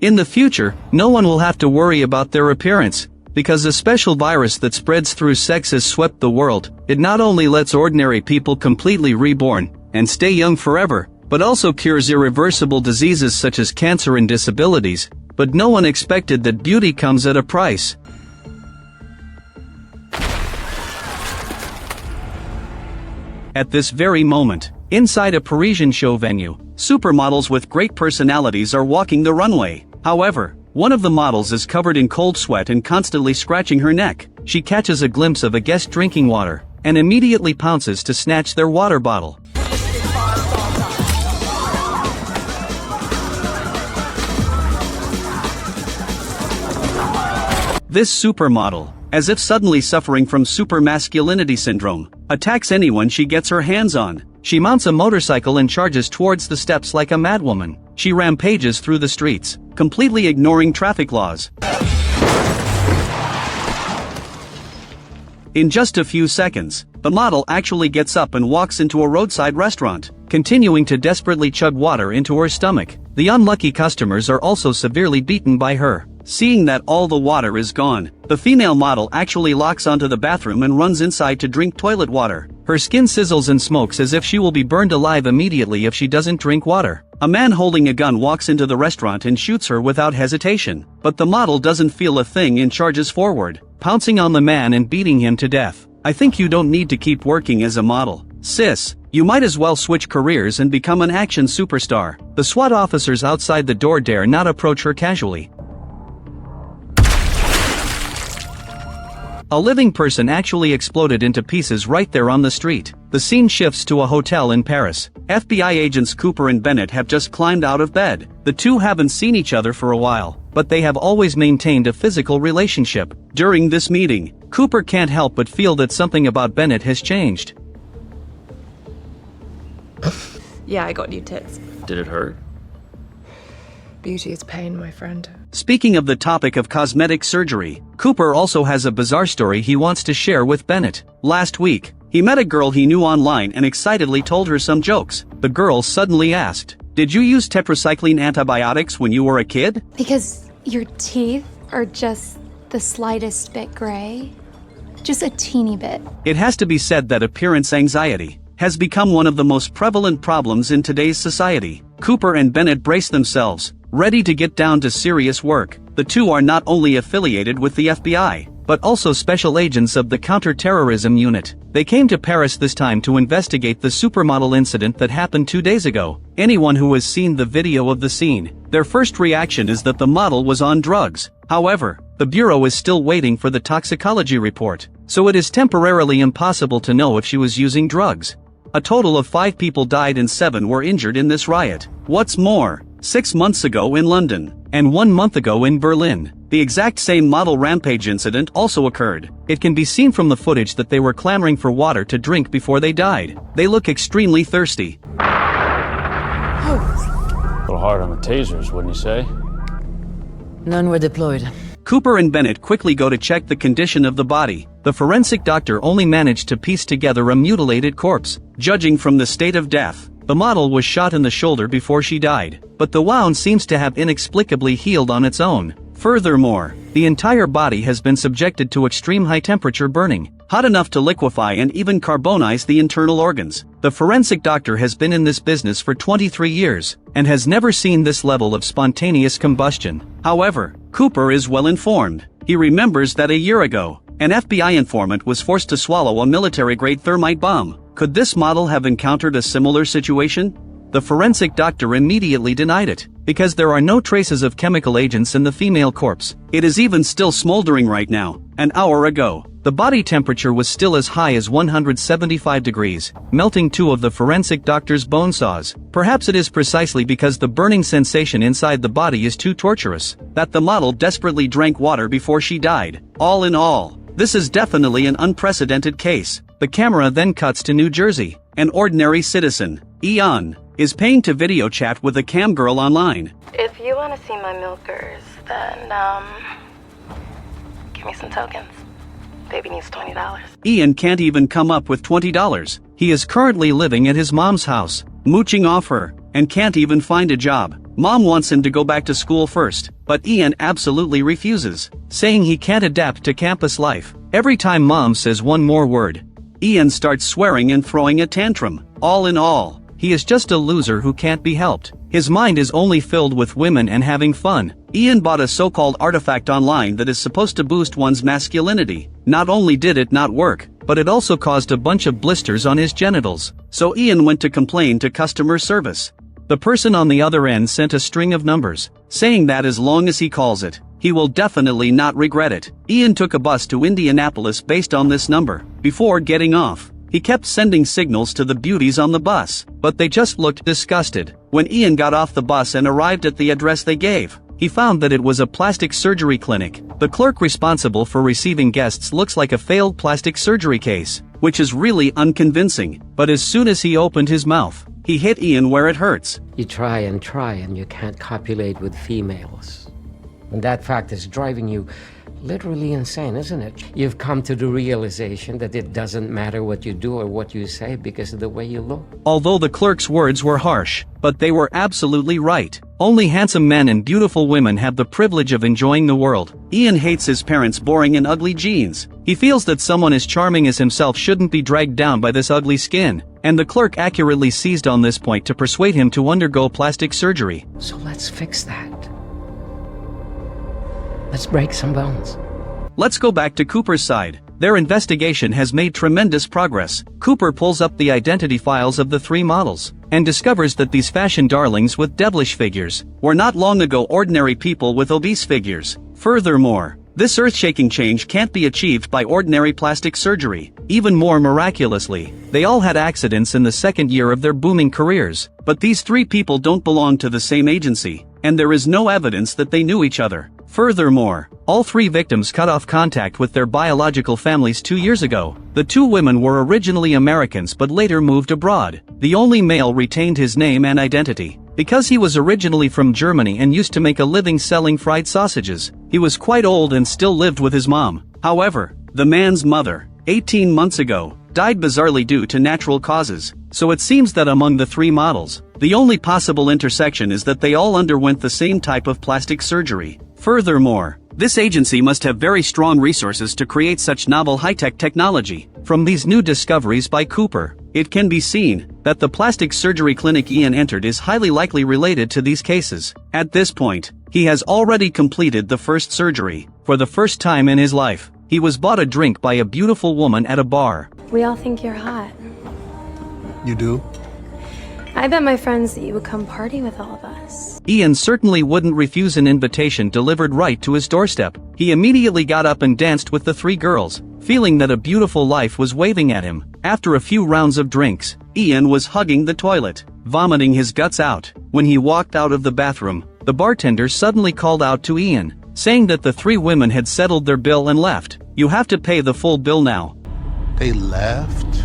In the future, no one will have to worry about their appearance, because a special virus that spreads through sex has swept the world. It not only lets ordinary people completely reborn and stay young forever, but also cures irreversible diseases such as cancer and disabilities. But no one expected that beauty comes at a price. At this very moment, inside a Parisian show venue, supermodels with great personalities are walking the runway. However, one of the models is covered in cold sweat and constantly scratching her neck. She catches a glimpse of a guest drinking water, and immediately pounces to snatch their water bottle. This supermodel, as if suddenly suffering from supermasculinity syndrome, attacks anyone she gets her hands on. She mounts a motorcycle and charges towards the steps like a madwoman. She rampages through the streets, completely ignoring traffic laws. In just a few seconds, the model actually gets up and walks into a roadside restaurant, continuing to desperately chug water into her stomach. The unlucky customers are also severely beaten by her. Seeing that all the water is gone, the female model actually locks onto the bathroom and runs inside to drink toilet water. Her skin sizzles and smokes as if she will be burned alive immediately if she doesn't drink water. A man holding a gun walks into the restaurant and shoots her without hesitation. But the model doesn't feel a thing and charges forward, pouncing on the man and beating him to death. I think you don't need to keep working as a model, sis. You might as well switch careers and become an action superstar. The SWAT officers outside the door dare not approach her casually. A living person actually exploded into pieces right there on the street. The scene shifts to a hotel in Paris. FBI agents Cooper and Bennett have just climbed out of bed. The two haven't seen each other for a while, but they have always maintained a physical relationship. During this meeting, Cooper can't help but feel that something about Bennett has changed. Yeah, I got new tits. Did it hurt? Beauty is pain, my friend. Speaking of the topic of cosmetic surgery, Cooper also has a bizarre story he wants to share with Bennett. Last week, he met a girl he knew online and excitedly told her some jokes. The girl suddenly asked, "Did you use tetracycline antibiotics when you were a kid?" Because your teeth are just the slightest bit gray. Just a teeny bit. It has to be said that appearance anxiety has become one of the most prevalent problems in today's society. Cooper and Bennett brace themselves, ready to get down to serious work. The two are not only affiliated with the FBI, but also special agents of the counter-terrorism unit. They came to Paris this time to investigate the supermodel incident that happened 2 days ago. Anyone who has seen the video of the scene, their first reaction is that the model was on drugs. However, the Bureau is still waiting for the toxicology report, so it is temporarily impossible to know if she was using drugs. A total of 5 people died and 7 were injured in this riot. What's more, 6 months ago in London, and 1 month ago in Berlin, the exact same model rampage incident also occurred. It can be seen from the footage that they were clamoring for water to drink before they died. They look extremely thirsty. A little hard on the tasers, wouldn't you say? None were deployed. Cooper and Bennett quickly go to check the condition of the body. The forensic doctor only managed to piece together a mutilated corpse. Judging from the state of death, the model was shot in the shoulder before she died, but the wound seems to have inexplicably healed on its own. Furthermore, the entire body has been subjected to extreme high-temperature burning, hot enough to liquefy and even carbonize the internal organs. The forensic doctor has been in this business for 23 years, and has never seen this level of spontaneous combustion. However, Cooper is well informed. He remembers that a year ago, an FBI informant was forced to swallow a military-grade thermite bomb. Could this model have encountered a similar situation? The forensic doctor immediately denied it, because there are no traces of chemical agents in the female corpse. It is even still smoldering right now. An hour ago, the body temperature was still as high as 175 degrees, melting 2 of the forensic doctor's bone saws. Perhaps it is precisely because the burning sensation inside the body is too torturous, that the model desperately drank water before she died. All in all, this is definitely an unprecedented case. The camera then cuts to New Jersey. An ordinary citizen, Eon, is paying to video chat with a cam girl online. If you want to see my milkers, then, give me some tokens. Baby needs $20. Ian can't even come up with $20. He is currently living at his mom's house, mooching off her, and can't even find a job. Mom wants him to go back to school first, but Ian absolutely refuses, saying he can't adapt to campus life. Every time Mom says one more word, Ian starts swearing and throwing a tantrum. All in all, he is just a loser who can't be helped. His mind is only filled with women and having fun. Ian bought a so-called artifact online that is supposed to boost one's masculinity. Not only did it not work, but it also caused a bunch of blisters on his genitals. So Ian went to complain to customer service. The person on the other end sent a string of numbers, saying that as long as he calls it, he will definitely not regret it. Ian took a bus to Indianapolis based on this number. Before getting off, he kept sending signals to the beauties on the bus, but they just looked disgusted. When Ian got off the bus and arrived at the address they gave, he found that it was a plastic surgery clinic. The clerk responsible for receiving guests looks like a failed plastic surgery case, which is really unconvincing, but as soon as he opened his mouth, he hit Ian where it hurts. You try and you can't copulate with females. And that fact is driving you literally insane, isn't it? You've come to the realization that it doesn't matter what you do or what you say because of the way you look. Although the clerk's words were harsh, but they were absolutely right. Only handsome men and beautiful women have the privilege of enjoying the world. Ian hates his parents' boring and ugly genes. He feels that someone as charming as himself shouldn't be dragged down by this ugly skin. And the clerk accurately seized on this point to persuade him to undergo plastic surgery. So let's fix that. Let's break some bones. Let's go back to Cooper's side. Their investigation has made tremendous progress. Cooper pulls up the identity files of the three models, and discovers that these fashion darlings with devilish figures were not long ago ordinary people with obese figures. Furthermore, this earth-shaking change can't be achieved by ordinary plastic surgery. Even more miraculously, they all had accidents in the second year of their booming careers. But these three people don't belong to the same agency, and there is no evidence that they knew each other. Furthermore, all three victims cut off contact with their biological families 2 years ago. The two women were originally Americans but later moved abroad. The only male retained his name and identity. Because he was originally from Germany and used to make a living selling fried sausages, he was quite old and still lived with his mom. However, the man's mother, 18 months ago, died bizarrely due to natural causes. So it seems that among the three models, the only possible intersection is that they all underwent the same type of plastic surgery. Furthermore, this agency must have very strong resources to create such novel high-tech technology. From these new discoveries by Cooper, it can be seen that the plastic surgery clinic Ian entered is highly likely related to these cases. At this point, he has already completed the first surgery. For the first time in his life, he was bought a drink by a beautiful woman at a bar. We all think you're hot. You do? I bet my friends that you would come party with all of us. Ian certainly wouldn't refuse an invitation delivered right to his doorstep. He immediately got up and danced with the three girls, feeling that a beautiful life was waving at him. After a few rounds of drinks, Ian was hugging the toilet, vomiting his guts out. When he walked out of the bathroom, the bartender suddenly called out to Ian, saying that the three women had settled their bill and left. You have to pay the full bill now. They left?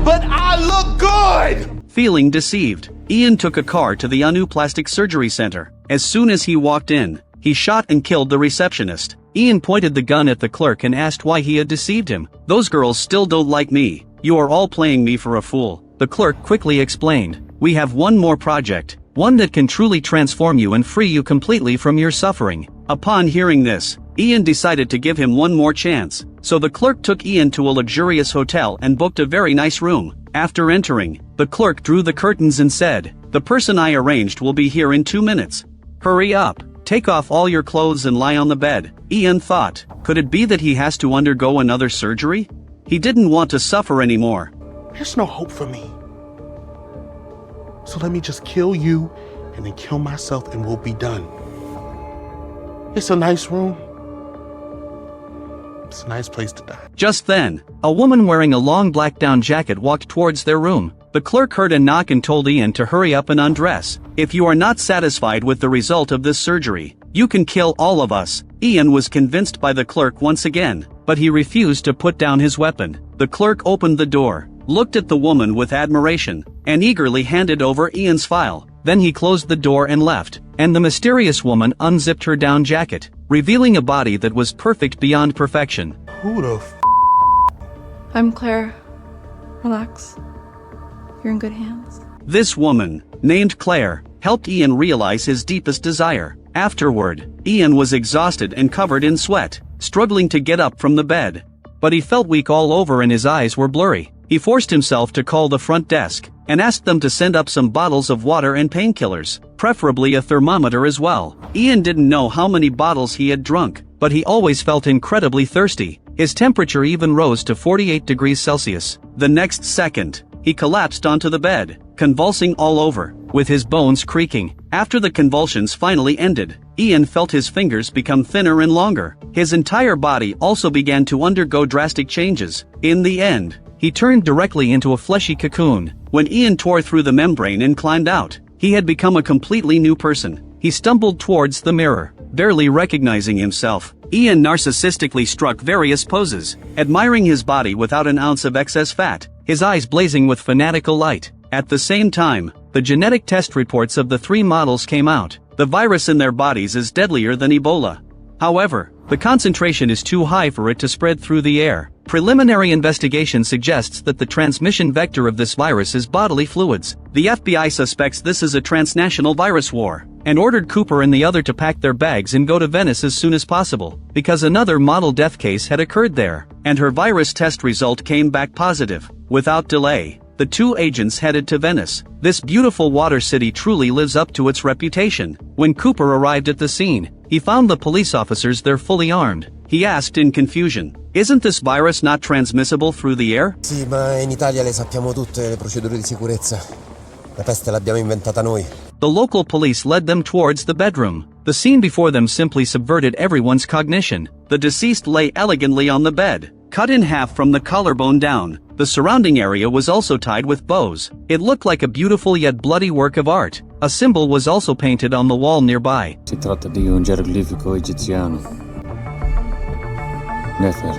But I look good! Feeling deceived, Ian took a car to the Anu Plastic Surgery Center. As soon as he walked in, he shot and killed the receptionist. Ian pointed the gun at the clerk and asked why he had deceived him. Those girls still don't like me. You are all playing me for a fool. The clerk quickly explained. We have one more project, one that can truly transform you and free you completely from your suffering. Upon hearing this, Ian decided to give him one more chance. So the clerk took Ian to a luxurious hotel and booked a very nice room. After entering, the clerk drew the curtains and said, "The person I arranged will be here in 2 minutes. Hurry up, take off all your clothes and lie on the bed." Ian thought, could it be that he has to undergo another surgery? He didn't want to suffer anymore. There's no hope for me. So let me just kill you and then kill myself and we'll be done. It's a nice room. It's a nice place to die. Just then, a woman wearing a long black down jacket walked towards their room. The clerk heard a knock and told Ian to hurry up and undress. If you are not satisfied with the result of this surgery, you can kill all of us. Ian was convinced by the clerk once again, but he refused to put down his weapon. The clerk opened the door, looked at the woman with admiration, and eagerly handed over Ian's file. Then he closed the door and left, and the mysterious woman unzipped her down jacket, revealing a body that was perfect beyond perfection. Who the I'm Claire. Relax. You're in good hands. This woman, named Claire, helped Ian realize his deepest desire. Afterward, Ian was exhausted and covered in sweat, struggling to get up from the bed. But he felt weak all over and his eyes were blurry. He forced himself to call the front desk, and asked them to send up some bottles of water and painkillers, preferably a thermometer as well. Ian didn't know how many bottles he had drunk, but he always felt incredibly thirsty. His temperature even rose to 48 degrees Celsius. The next second, he collapsed onto the bed, convulsing all over, with his bones creaking. After the convulsions finally ended, Ian felt his fingers become thinner and longer. His entire body also began to undergo drastic changes. In the end, he turned directly into a fleshy cocoon. When Ian tore through the membrane and climbed out, he had become a completely new person. He stumbled towards the mirror, barely recognizing himself. Ian narcissistically struck various poses, admiring his body without an ounce of excess fat, his eyes blazing with fanatical light. At the same time, the genetic test reports of the 3 models came out. The virus in their bodies is deadlier than Ebola. However, the concentration is too high for it to spread through the air. Preliminary investigation suggests that the transmission vector of this virus is bodily fluids. The FBI suspects this is a transnational virus war, and ordered Cooper and the other to pack their bags and go to Venice as soon as possible, because another model death case had occurred there, and her virus test result came back positive. Without delay, the 2 agents headed to Venice. This beautiful water city truly lives up to its reputation. When Cooper arrived at the scene, he found the police officers there fully armed. He asked in confusion, "Isn't this virus not transmissible through the air?" Sì, ma in Italia le sappiamo tutte le procedure di sicurezza. La peste l'abbiamo inventata noi. The local police led them towards the bedroom. The scene before them simply subverted everyone's cognition. The deceased lay elegantly on the bed, cut in half from the collarbone down. The surrounding area was also tied with bows. It looked like a beautiful yet bloody work of art. A symbol was also painted on the wall nearby. Si tratta di un geroglifico egiziano. Nefer.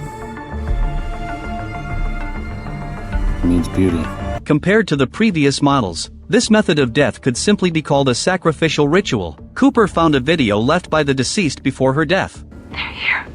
Means beauty. Compared to the previous models, this method of death could simply be called a sacrificial ritual. Cooper found a video left by the deceased before her death. They're here.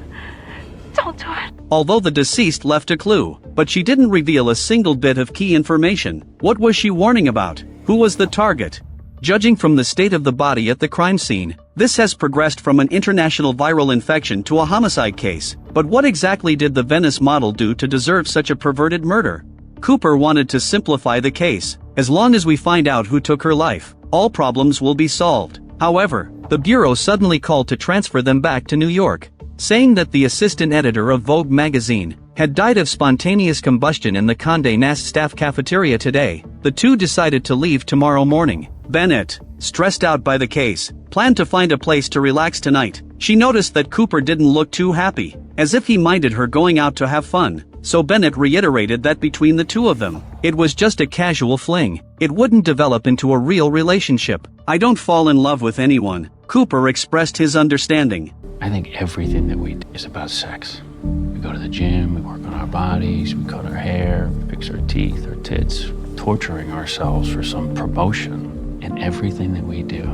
Don't do it. Although the deceased left a clue, but she didn't reveal a single bit of key information. What was she warning about? Who was the target? Judging from the state of the body at the crime scene, this has progressed from an international viral infection to a homicide case. But what exactly did the Venice model do to deserve such a perverted murder? Cooper wanted to simplify the case. As long as we find out who took her life, all problems will be solved. However, the Bureau suddenly called to transfer them back to New York, saying that the assistant editor of Vogue magazine had died of spontaneous combustion in the Condé Nast staff cafeteria today. The 2 decided to leave tomorrow morning. Bennett, stressed out by the case, planned to find a place to relax tonight. She noticed that Cooper didn't look too happy, as if he minded her going out to have fun. So Bennett reiterated that between the 2 of them, it was just a casual fling. It wouldn't develop into a real relationship. "I don't fall in love with anyone," Cooper expressed his understanding. I think everything that we do is about sex. We go to the gym, we work on our bodies, we cut our hair, we fix our teeth, our tits, torturing ourselves for some promotion in everything that we do.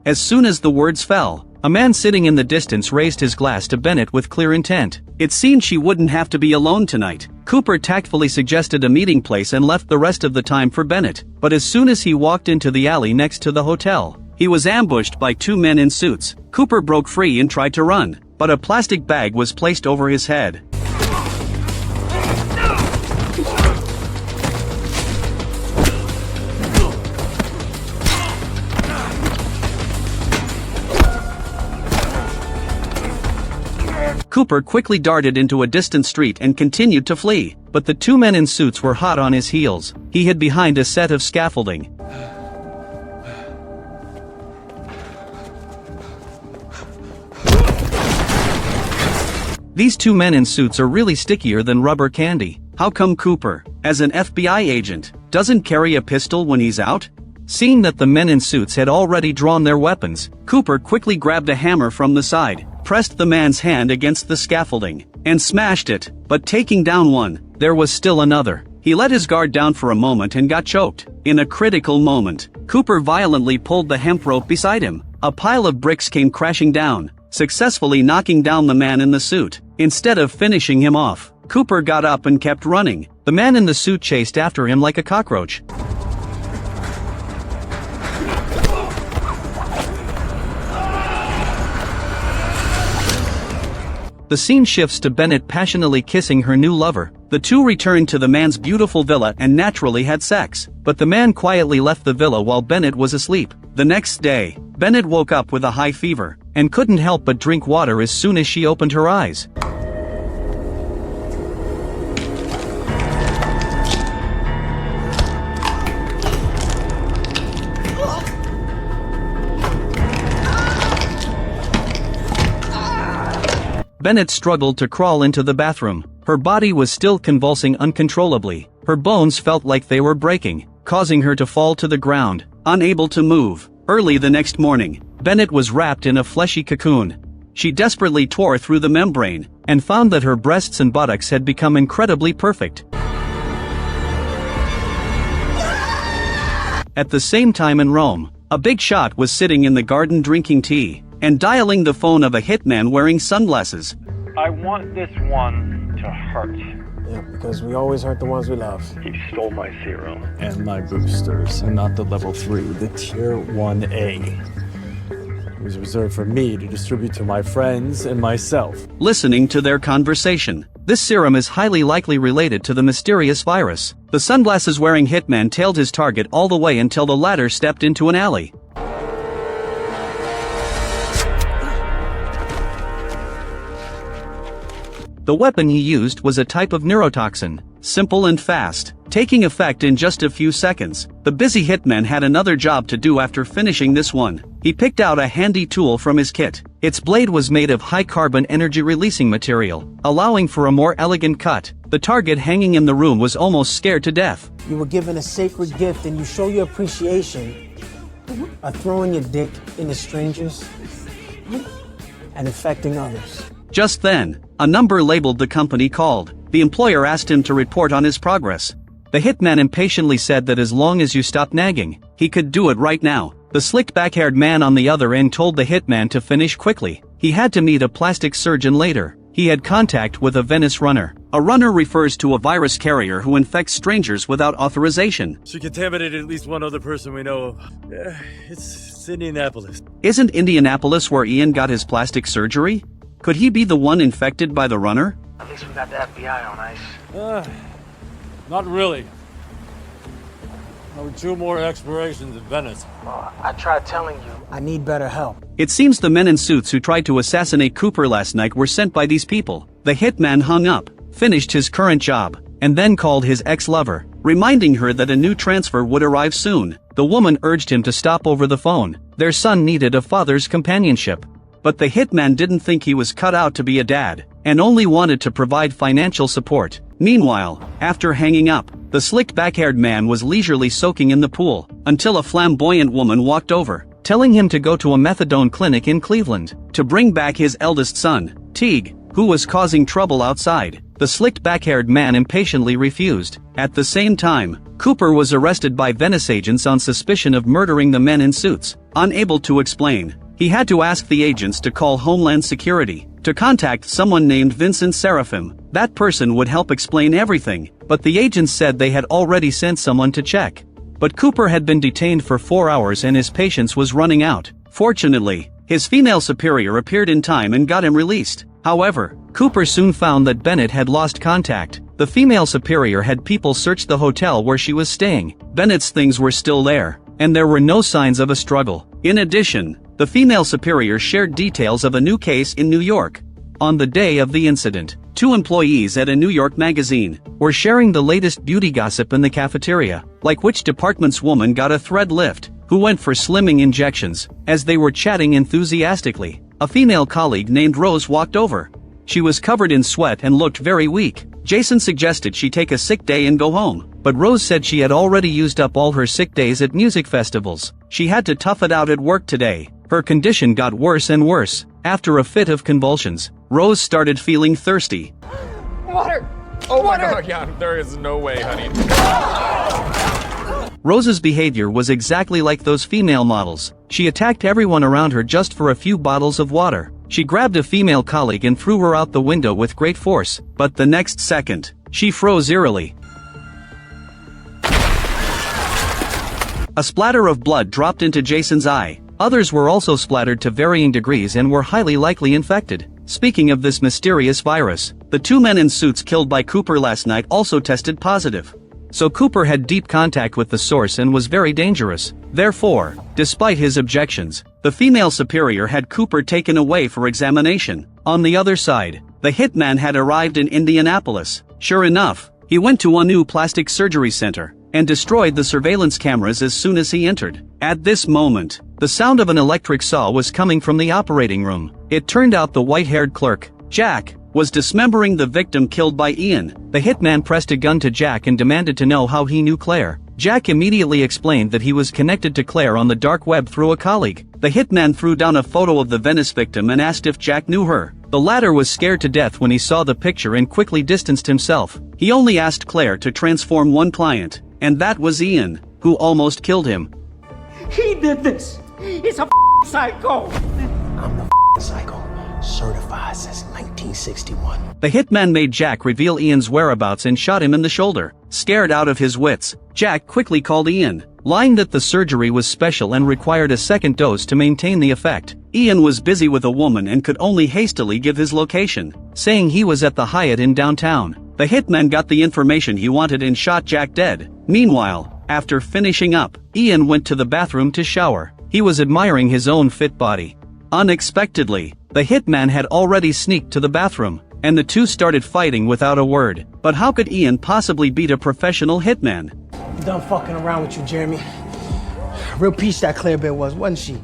As soon as the words fell, a man sitting in the distance raised his glass to Bennett with clear intent. It seemed she wouldn't have to be alone tonight. Cooper tactfully suggested a meeting place and left the rest of the time for Bennett. But as soon as he walked into the alley next to the hotel, he was ambushed by 2 men in suits. Cooper broke free and tried to run, but a plastic bag was placed over his head. Cooper quickly darted into a distant street and continued to flee, but the 2 men in suits were hot on his heels. He hid behind a set of scaffolding. These 2 men in suits are really stickier than rubber candy. How come Cooper, as an FBI agent, doesn't carry a pistol when he's out? Seeing that the men in suits had already drawn their weapons, Cooper quickly grabbed a hammer from the side, pressed the man's hand against the scaffolding, and smashed it, but taking down one, there was still another. He let his guard down for a moment and got choked. In a critical moment, Cooper violently pulled the hemp rope beside him. A pile of bricks came crashing down, successfully knocking down the man in the suit. Instead of finishing him off, Cooper got up and kept running. The man in the suit chased after him like a cockroach. The scene shifts to Bennett passionately kissing her new lover. The two returned to the man's beautiful villa and naturally had sex, but the man quietly left the villa while Bennett was asleep. The next day, Bennett woke up with a high fever, and couldn't help but drink water as soon as she opened her eyes. Bennett struggled to crawl into the bathroom. Her body was still convulsing uncontrollably. Her bones felt like they were breaking, causing her to fall to the ground, unable to move. Early the next morning, Bennett was wrapped in a fleshy cocoon. She desperately tore through the membrane, and found that her breasts and buttocks had become incredibly perfect. At the same time in Rome, a big shot was sitting in the garden drinking tea, and dialing the phone of a hitman wearing sunglasses. I want this one to hurt. Yeah, because we always hurt the ones we love. He stole my serum. And my boosters, and not the level 3, the tier 1A. It was reserved for me to distribute to my friends and myself. Listening to their conversation, this serum is highly likely related to the mysterious virus. The sunglasses-wearing hitman tailed his target all the way until the latter stepped into an alley. The weapon he used was a type of neurotoxin, simple and fast, taking effect in just a few seconds. The busy hitman had another job to do after finishing this one. He picked out a handy tool from his kit. Its blade was made of high-carbon energy-releasing material, allowing for a more elegant cut. The target hanging in the room was almost scared to death. You were given a sacred gift and you show your appreciation by throwing your dick into strangers and infecting others. Just then, a number labeled the company called. The employer asked him to report on his progress. The hitman impatiently said that as long as you stop nagging, he could do it right now. The slicked back-haired man on the other end told the hitman to finish quickly. He had to meet a plastic surgeon later. He had contact with a Venice runner. A runner refers to a virus carrier who infects strangers without authorization. She contaminated at least one other person we know of. It's Indianapolis. Isn't Indianapolis where Ian got his plastic surgery? Could he be the one infected by the runner? At least we got the FBI on ice. Not really. There were 2 more explorations in Venice. Well, I tried telling you. I need better help. It seems the men in suits who tried to assassinate Cooper last night were sent by these people. The hitman hung up, finished his current job, and then called his ex-lover, reminding her that a new transfer would arrive soon. The woman urged him to stop over the phone. Their son needed a father's companionship. But the hitman didn't think he was cut out to be a dad, and only wanted to provide financial support. Meanwhile, after hanging up, the slicked back-haired man was leisurely soaking in the pool, until a flamboyant woman walked over, telling him to go to a methadone clinic in Cleveland, to bring back his eldest son, Teague, who was causing trouble outside. The slicked back-haired man impatiently refused. At the same time, Cooper was arrested by Venice agents on suspicion of murdering the men in suits. Unable to explain, he had to ask the agents to call Homeland Security, to contact someone named Vincent Seraphim. That person would help explain everything, but the agents said they had already sent someone to check. But Cooper had been detained for 4 hours and his patience was running out. Fortunately, his female superior appeared in time and got him released. However, Cooper soon found that Bennett had lost contact. The female superior had people search the hotel where she was staying. Bennett's things were still there, and there were no signs of a struggle. In addition, the female superior shared details of a new case in New York. On the day of the incident, 2 employees at a New York magazine were sharing the latest beauty gossip in the cafeteria, like which department's woman got a thread lift, who went for slimming injections. As they were chatting enthusiastically, a female colleague named Rose walked over. She was covered in sweat and looked very weak. Jason suggested she take a sick day and go home, but Rose said she had already used up all her sick days at music festivals. She had to tough it out at work today. Her condition got worse and worse. After a fit of convulsions, Rose started feeling thirsty. Water! Oh my God, yeah, there is no way, honey. Rose's behavior was exactly like those female models. She attacked everyone around her just for a few bottles of water. She grabbed a female colleague and threw her out the window with great force, but the next second, she froze eerily. A splatter of blood dropped into Jason's eye. Others were also splattered to varying degrees and were highly likely infected. Speaking of this mysterious virus, the two men in suits killed by Cooper last night also tested positive. So Cooper had deep contact with the source and was very dangerous. Therefore, despite his objections, the female superior had Cooper taken away for examination. On the other side, the hitman had arrived in Indianapolis. Sure enough, he went to a new plastic surgery center and destroyed the surveillance cameras as soon as he entered. At this moment, the sound of an electric saw was coming from the operating room. It turned out the white-haired clerk, Jack, was dismembering the victim killed by Ian. The hitman pressed a gun to Jack and demanded to know how he knew Claire. Jack immediately explained that he was connected to Claire on the dark web through a colleague. The hitman threw down a photo of the Venice victim and asked if Jack knew her. The latter was scared to death when he saw the picture and quickly distanced himself. He only asked Claire to transform one client, and that was Ian, who almost killed him. He did this. He's a psycho. I'm the psycho. Certified since 1961. The hitman made Jack reveal Ian's whereabouts and shot him in the shoulder. Scared out of his wits, Jack quickly called Ian, lying that the surgery was special and required a second dose to maintain the effect. Ian was busy with a woman and could only hastily give his location, saying he was at the Hyatt in downtown. The hitman got the information he wanted and shot Jack dead. Meanwhile, after finishing up, Ian went to the bathroom to shower. He was admiring his own fit body. Unexpectedly, the hitman had already sneaked to the bathroom, and the two started fighting without a word. But how could Ian possibly beat a professional hitman? I'm done fucking around with you, Jeremy. Real piece that Claire Bear was, wasn't she?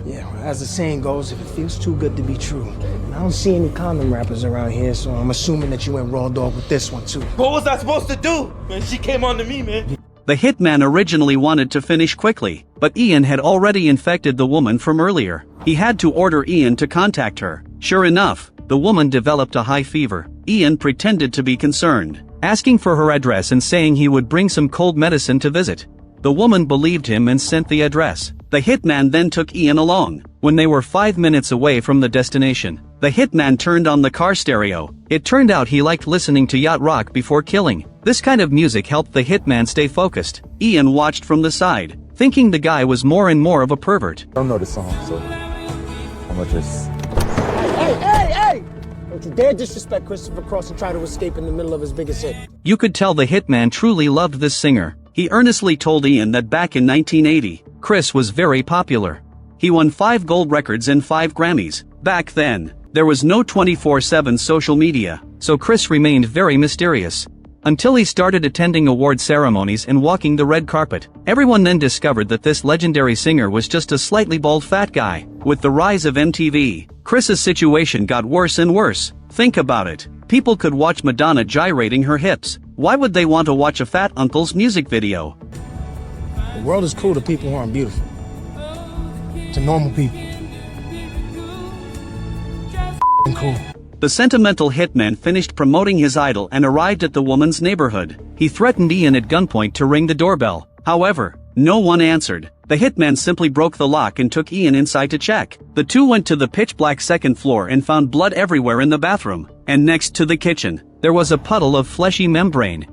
Yeah, well, as the saying goes, if it feels too good to be true. And I don't see any condom wrappers around here, so I'm assuming that you went raw dog with this one too. What was I supposed to do? Man, she came on to me, man. The hitman originally wanted to finish quickly, but Ian had already infected the woman from earlier. He had to order Ian to contact her. Sure enough, the woman developed a high fever. Ian pretended to be concerned, asking for her address and saying he would bring some cold medicine to visit. The woman believed him and sent the address. The hitman then took Ian along. When they were 5 minutes away from the destination, the hitman turned on the car stereo. It turned out he liked listening to yacht rock before killing. This kind of music helped the hitman stay focused. Ian watched from the side, thinking the guy was more and more of a pervert. I don't know the song, so I'm gonna just... Hey! Don't you dare disrespect Christopher Cross and try to escape in the middle of his biggest hit. You could tell the hitman truly loved this singer. He earnestly told Ian that back in 1980, Chris was very popular. He won 5 gold records and 5 Grammys. Back then, there was no 24/7 social media, so Chris remained very mysterious. Until he started attending award ceremonies and walking the red carpet. Everyone then discovered that this legendary singer was just a slightly bald fat guy. With the rise of MTV, Chris's situation got worse and worse. Think about it. People could watch Madonna gyrating her hips. Why would they want to watch a fat uncle's music video? The world is cool to people who aren't beautiful. To normal people. Cool. The sentimental hitman finished promoting his idol and arrived at the woman's neighborhood. He threatened Ian at gunpoint to ring the doorbell. However, no one answered. The hitman simply broke the lock and took Ian inside to check. The two went to the pitch-black second floor and found blood everywhere in the bathroom. And next to the kitchen, there was a puddle of fleshy membrane.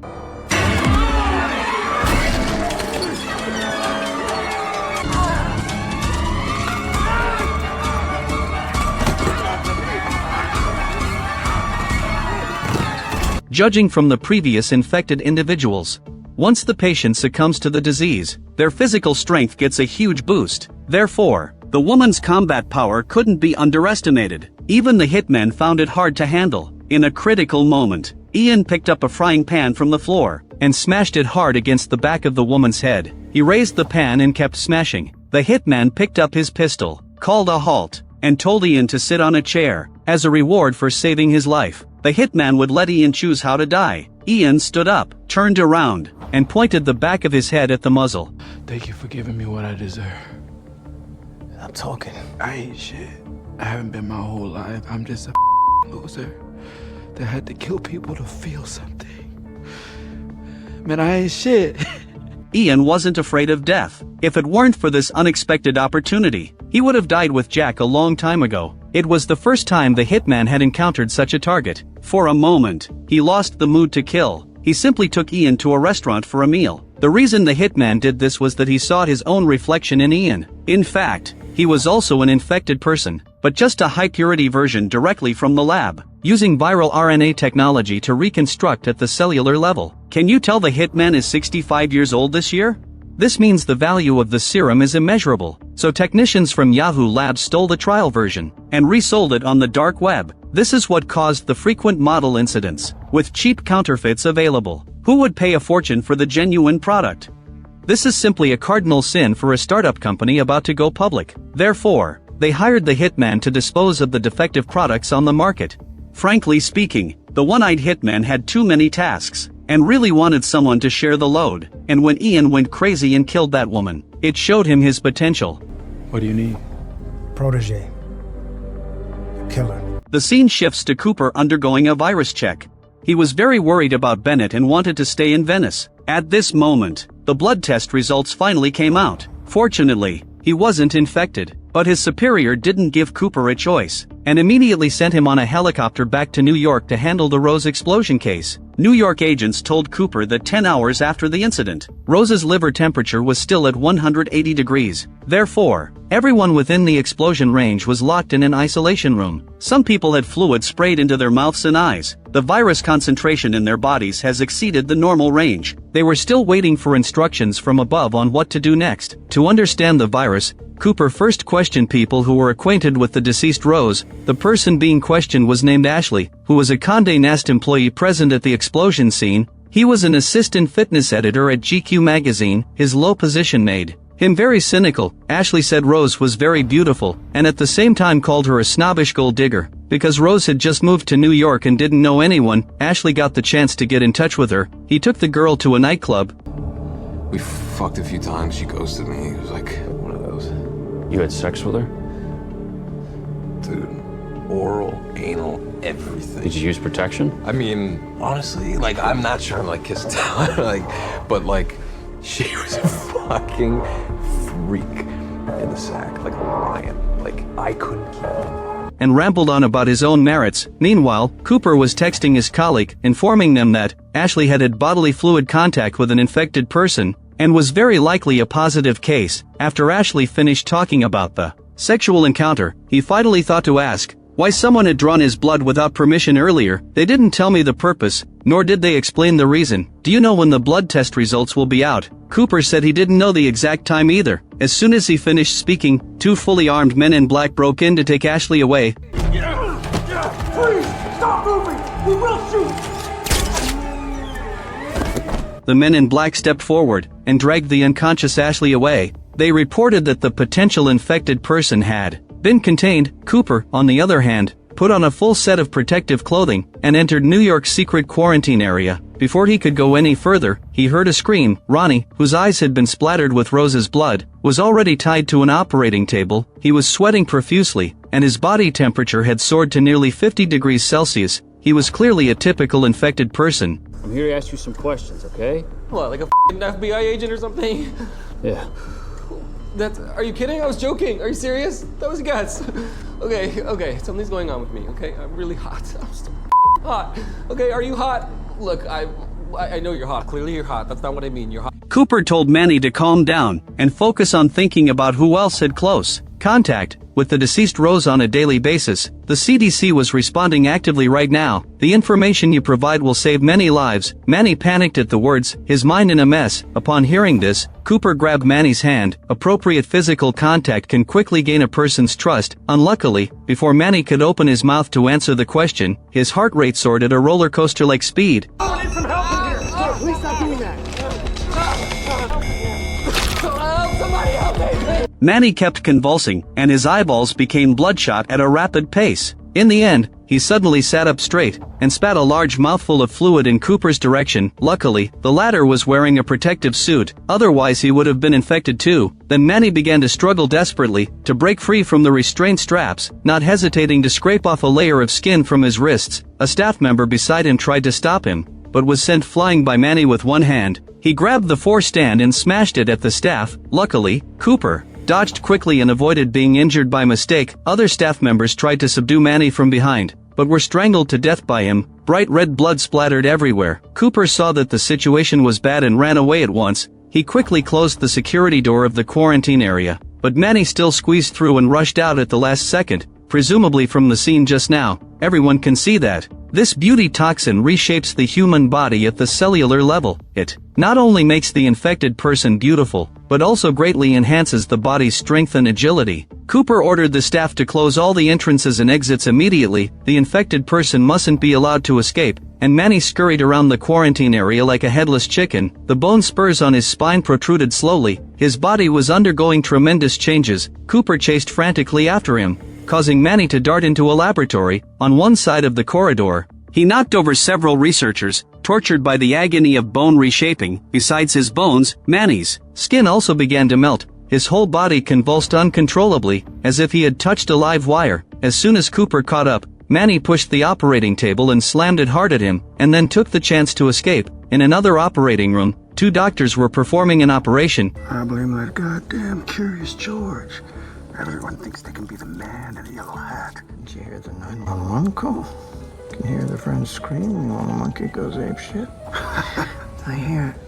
Judging from the previous infected individuals, once the patient succumbs to the disease, their physical strength gets a huge boost. Therefore, the woman's combat power couldn't be underestimated. Even the hitman found it hard to handle. In a critical moment, Ian picked up a frying pan from the floor and smashed it hard against the back of the woman's head. He raised the pan and kept smashing. The hitman picked up his pistol, called a halt, and told Ian to sit on a chair. As a reward for saving his life, the hitman would let Ian choose how to die. Ian stood up, turned around, and pointed the back of his head at the muzzle. Thank you for giving me what I deserve. I'm talking. I ain't shit. I haven't been my whole life. I'm just a loser that had to kill people to feel something. Man, I ain't shit. Ian wasn't afraid of death. If it weren't for this unexpected opportunity, he would have died with Jack a long time ago. It was the first time the hitman had encountered such a target. For a moment, he lost the mood to kill. He simply took Ian to a restaurant for a meal. The reason the hitman did this was that he saw his own reflection in Ian. In fact, he was also an infected person. but just a high-purity version directly from the lab, using viral RNA technology to reconstruct at the cellular level. Can you tell the hitman is 65 years old this year? This means the value of the serum is immeasurable, so technicians from Yahoo Labs stole the trial version and resold it on the dark web. This is what caused the frequent model incidents, with cheap counterfeits available. Who would pay a fortune for the genuine product? This is simply a cardinal sin for a startup company about to go public. Therefore, they hired the hitman to dispose of the defective products on the market. Frankly speaking, the one-eyed hitman had too many tasks, and really wanted someone to share the load. And when Ian went crazy and killed that woman, it showed him his potential. What do you need? Protege. Killer. The scene shifts to Cooper undergoing a virus check. He was very worried about Bennett and wanted to stay in Venice. At this moment, the blood test results finally came out. Fortunately, he wasn't infected, but his superior didn't give Cooper a choice, and immediately sent him on a helicopter back to New York to handle the Rose explosion case. New York agents told Cooper that 10 hours after the incident, Rose's liver temperature was still at 180 degrees. Therefore, everyone within the explosion range was locked in an isolation room. Some people had fluid sprayed into their mouths and eyes. The virus concentration in their bodies has exceeded the normal range. They were still waiting for instructions from above on what to do next. To understand the virus, Cooper first questioned people who were acquainted with the deceased Rose. The person being questioned was named Ashley, who was a Condé Nast employee present at the explosion scene. He was an assistant fitness editor at GQ magazine. His low position made him very cynical. Ashley said Rose was very beautiful, and at the same time called her a snobbish gold digger. Because Rose had just moved to New York and didn't know anyone, Ashley got the chance to get in touch with her. He took the girl to a nightclub. We fucked a few times, she ghosted me. It was like one of those. You had sex with her? Dude, oral, anal, everything. Did you use protection? I mean, honestly, like, I'm not sure I'm like kissing down, but she was a fucking freak in the sack, like a lion. Like, I couldn't keep him. And rambled on about his own merits. Meanwhile, Cooper was texting his colleague, informing them that Ashley had bodily fluid contact with an infected person, and was very likely a positive case. After Ashley finished talking about the sexual encounter, he finally thought to ask why someone had drawn his blood without permission earlier. They didn't tell me the purpose, nor did they explain the reason. Do you know when the blood test results will be out? Cooper said he didn't know the exact time either. As soon as he finished speaking, two fully armed men in black broke in to take Ashley away. Please, stop moving! We will shoot! The men in black stepped forward and dragged the unconscious Ashley away. They reported that the potential infected person had been contained. Cooper, on the other hand, put on a full set of protective clothing and entered New York's secret quarantine area. Before he could go any further, he heard a scream. Ronnie, whose eyes had been splattered with Rose's blood, was already tied to an operating table. He was sweating profusely, and his body temperature had soared to nearly 50 degrees Celsius. He was clearly a typical infected person. I'm here to ask you some questions, okay? What, like a f***ing FBI agent or something? Yeah. Are you kidding? I was joking. Are you serious? That was guts. Okay, something's going on with me, okay? I'm really hot. I'm so hot. Okay, are you hot? Look, I know you're hot. Clearly you're hot. That's not what I mean. You're hot. Cooper told Manny to calm down and focus on thinking about who else had close contact with the deceased Rose on a daily basis. The CDC was responding actively right now. The information you provide will save many lives. Manny panicked at the words, his mind in a mess. Upon hearing this, Cooper grabbed Manny's hand. Appropriate physical contact can quickly gain a person's trust. Unluckily, before Manny could open his mouth to answer the question, his heart rate soared at a roller coaster-like speed. I need some help in here! Sir, please stop doing that! Somebody help me! Manny kept convulsing, and his eyeballs became bloodshot at a rapid pace. In the end, he suddenly sat up straight and spat a large mouthful of fluid in Cooper's direction. Luckily, the latter was wearing a protective suit, otherwise he would have been infected too. Then Manny began to struggle desperately to break free from the restraint straps, not hesitating to scrape off a layer of skin from his wrists. A staff member beside him tried to stop him, but was sent flying by Manny with one hand. He grabbed the floor stand and smashed it at the staff. Luckily, Cooper dodged quickly and avoided being injured by mistake. Other staff members tried to subdue Manny from behind, but were strangled to death by him. Bright red blood splattered everywhere. Cooper saw that the situation was bad and ran away at once. He quickly closed the security door of the quarantine area, but Manny still squeezed through and rushed out at the last second. presumably from the scene just now. Everyone can see that. This beauty toxin reshapes the human body at the cellular level. It not only makes the infected person beautiful, but also greatly enhances the body's strength and agility. Cooper ordered the staff to close all the entrances and exits immediately. The infected person mustn't be allowed to escape, and Manny scurried around the quarantine area like a headless chicken. The bone spurs on his spine protruded slowly. His body was undergoing tremendous changes. Cooper chased frantically after him, causing Manny to dart into a laboratory on one side of the corridor. He knocked over several researchers, tortured by the agony of bone reshaping. Besides his bones, Manny's skin also began to melt. His whole body convulsed uncontrollably, as if he had touched a live wire. As soon as Cooper caught up, Manny pushed the operating table and slammed it hard at him, and then took the chance to escape. In another operating room, 2 doctors were performing an operation. I blame that goddamn Curious George. Everyone thinks they can be the man in a yellow hat. Did you hear the 911 call? You can hear the friends screaming while the monkey goes apeshit. I hear it.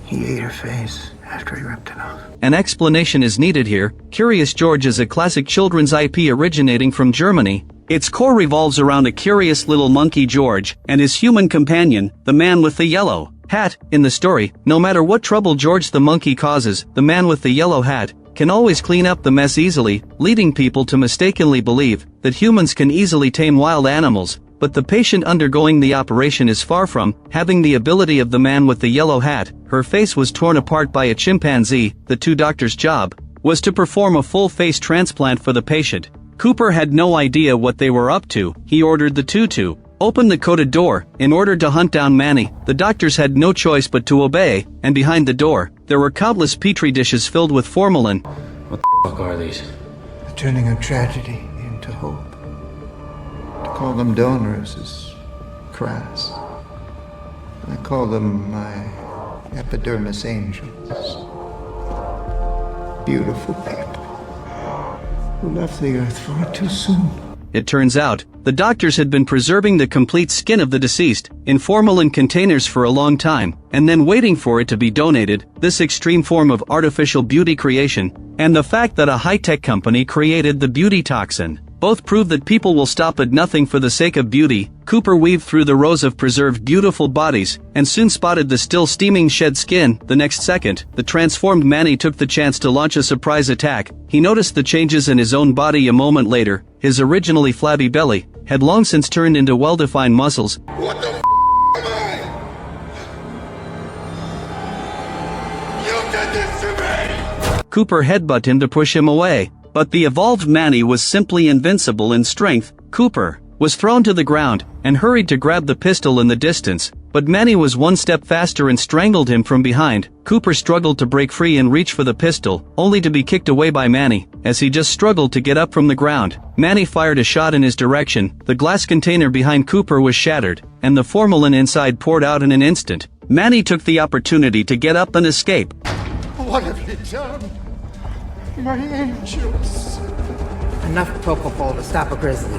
He ate her face after he ripped it off. An explanation is needed here. Curious George is a classic children's IP originating from Germany. Its core revolves around a curious little monkey George and his human companion, the man with the yellow hat. In the story, no matter what trouble George the monkey causes, the man with the yellow hat can always clean up the mess easily, leading people to mistakenly believe that humans can easily tame wild animals. But the patient undergoing the operation is far from having the ability of the man with the yellow hat. Her face was torn apart by a chimpanzee. The 2 doctors' job was to perform a full face transplant for the patient. Cooper had no idea what they were up to. He ordered the 2 to open the coded door in order to hunt down Manny. The doctors had no choice but to obey, and behind the door, there were countless petri dishes filled with formalin. What the fuck are these? The turning of tragedy into hope. To call them donors is crass. I call them my epidermis angels. Beautiful people who left the earth far too soon. It turns out, the doctors had been preserving the complete skin of the deceased in formalin containers for a long time, and then waiting for it to be donated. This extreme form of artificial beauty creation, and the fact that a high-tech company created the beauty toxin, both prove that people will stop at nothing for the sake of beauty. Cooper weaved through the rows of preserved beautiful bodies, and soon spotted the still steaming shed skin. The next second, the transformed Manny took the chance to launch a surprise attack. He noticed the changes in his own body a moment later. His originally flabby belly had long since turned into well-defined muscles. What the am I? You did this to me! Cooper headbutted him to push him away. But the evolved Manny was simply invincible in strength. Cooper was thrown to the ground and hurried to grab the pistol in the distance, but Manny was one step faster and strangled him from behind. Cooper struggled to break free and reach for the pistol, only to be kicked away by Manny as he just struggled to get up from the ground. Manny fired a shot in his direction. The glass container behind Cooper was shattered, and the formalin inside poured out in an instant. Manny took the opportunity to get up and escape. What have you done? My angels. Enough propofol to stop a grizzly.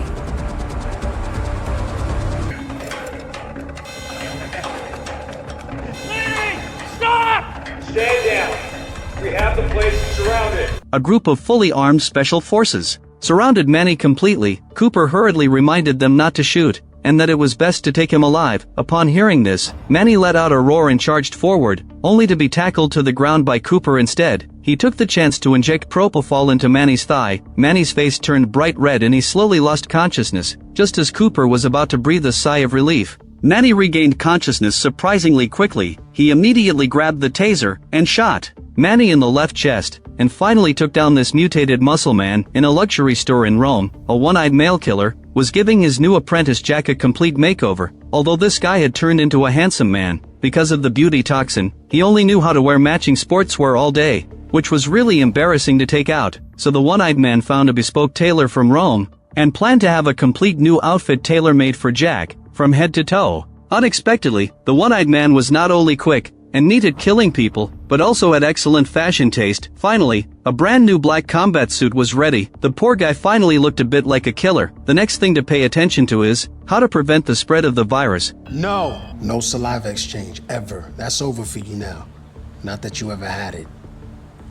Stop! Stand down. We have the place surrounded. A group of fully armed special forces surrounded Manny completely. Cooper hurriedly reminded them not to shoot, and that it was best to take him alive. Upon hearing this, Manny let out a roar and charged forward, only to be tackled to the ground by Cooper instead. He took the chance to inject propofol into Manny's thigh. Manny's face turned bright red and he slowly lost consciousness. Just as Cooper was about to breathe a sigh of relief, Manny regained consciousness surprisingly quickly. He immediately grabbed the taser and shot Manny in the left chest, and finally took down this mutated muscle man. In a luxury store in Rome, a one-eyed male killer was giving his new apprentice Jack a complete makeover. Although this guy had turned into a handsome man, because of the beauty toxin, he only knew how to wear matching sportswear all day, which was really embarrassing to take out. So the one-eyed man found a bespoke tailor from Rome, and planned to have a complete new outfit tailor-made for Jack, from head to toe. Unexpectedly, the one-eyed man was not only quick and neat at killing people, but also had excellent fashion taste. Finally, a brand new black combat suit was ready. The poor guy finally looked a bit like a killer. The next thing to pay attention to is how to prevent the spread of the virus. No saliva exchange, ever. That's over for you now. Not that you ever had it.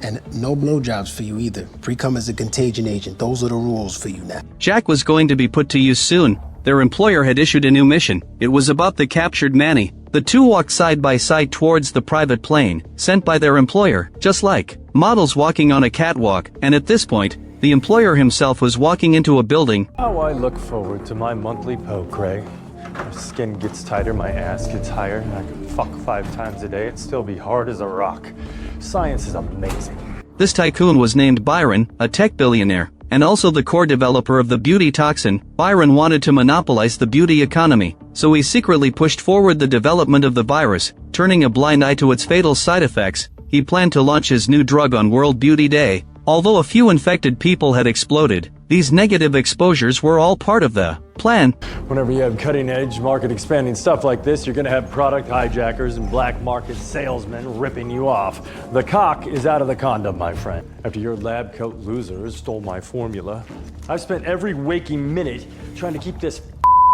And no blowjobs for you either. Pre-cum is a contagion agent. Those are the rules for you now. Jack was going to be put to use soon. Their employer had issued a new mission. It was about the captured Manny. The two walked side by side towards the private plane, sent by their employer, just like models walking on a catwalk, and at this point, the employer himself was walking into a building. How I look forward to my monthly poke, Ray. My skin gets tighter, my ass gets higher, and I can fuck 5 times a day and still be hard as a rock. Science is amazing. This tycoon was named Byron, a tech billionaire, and also the core developer of the beauty toxin. Byron wanted to monopolize the beauty economy, so he secretly pushed forward the development of the virus, turning a blind eye to its fatal side effects. He planned to launch his new drug on World Beauty Day. Although a few infected people had exploded, these negative exposures were all part of the plan. Whenever you have cutting-edge, market-expanding stuff like this, you're gonna have product hijackers and black market salesmen ripping you off. The cock is out of the condom, my friend. After your lab coat losers stole my formula, I've spent every waking minute trying to keep this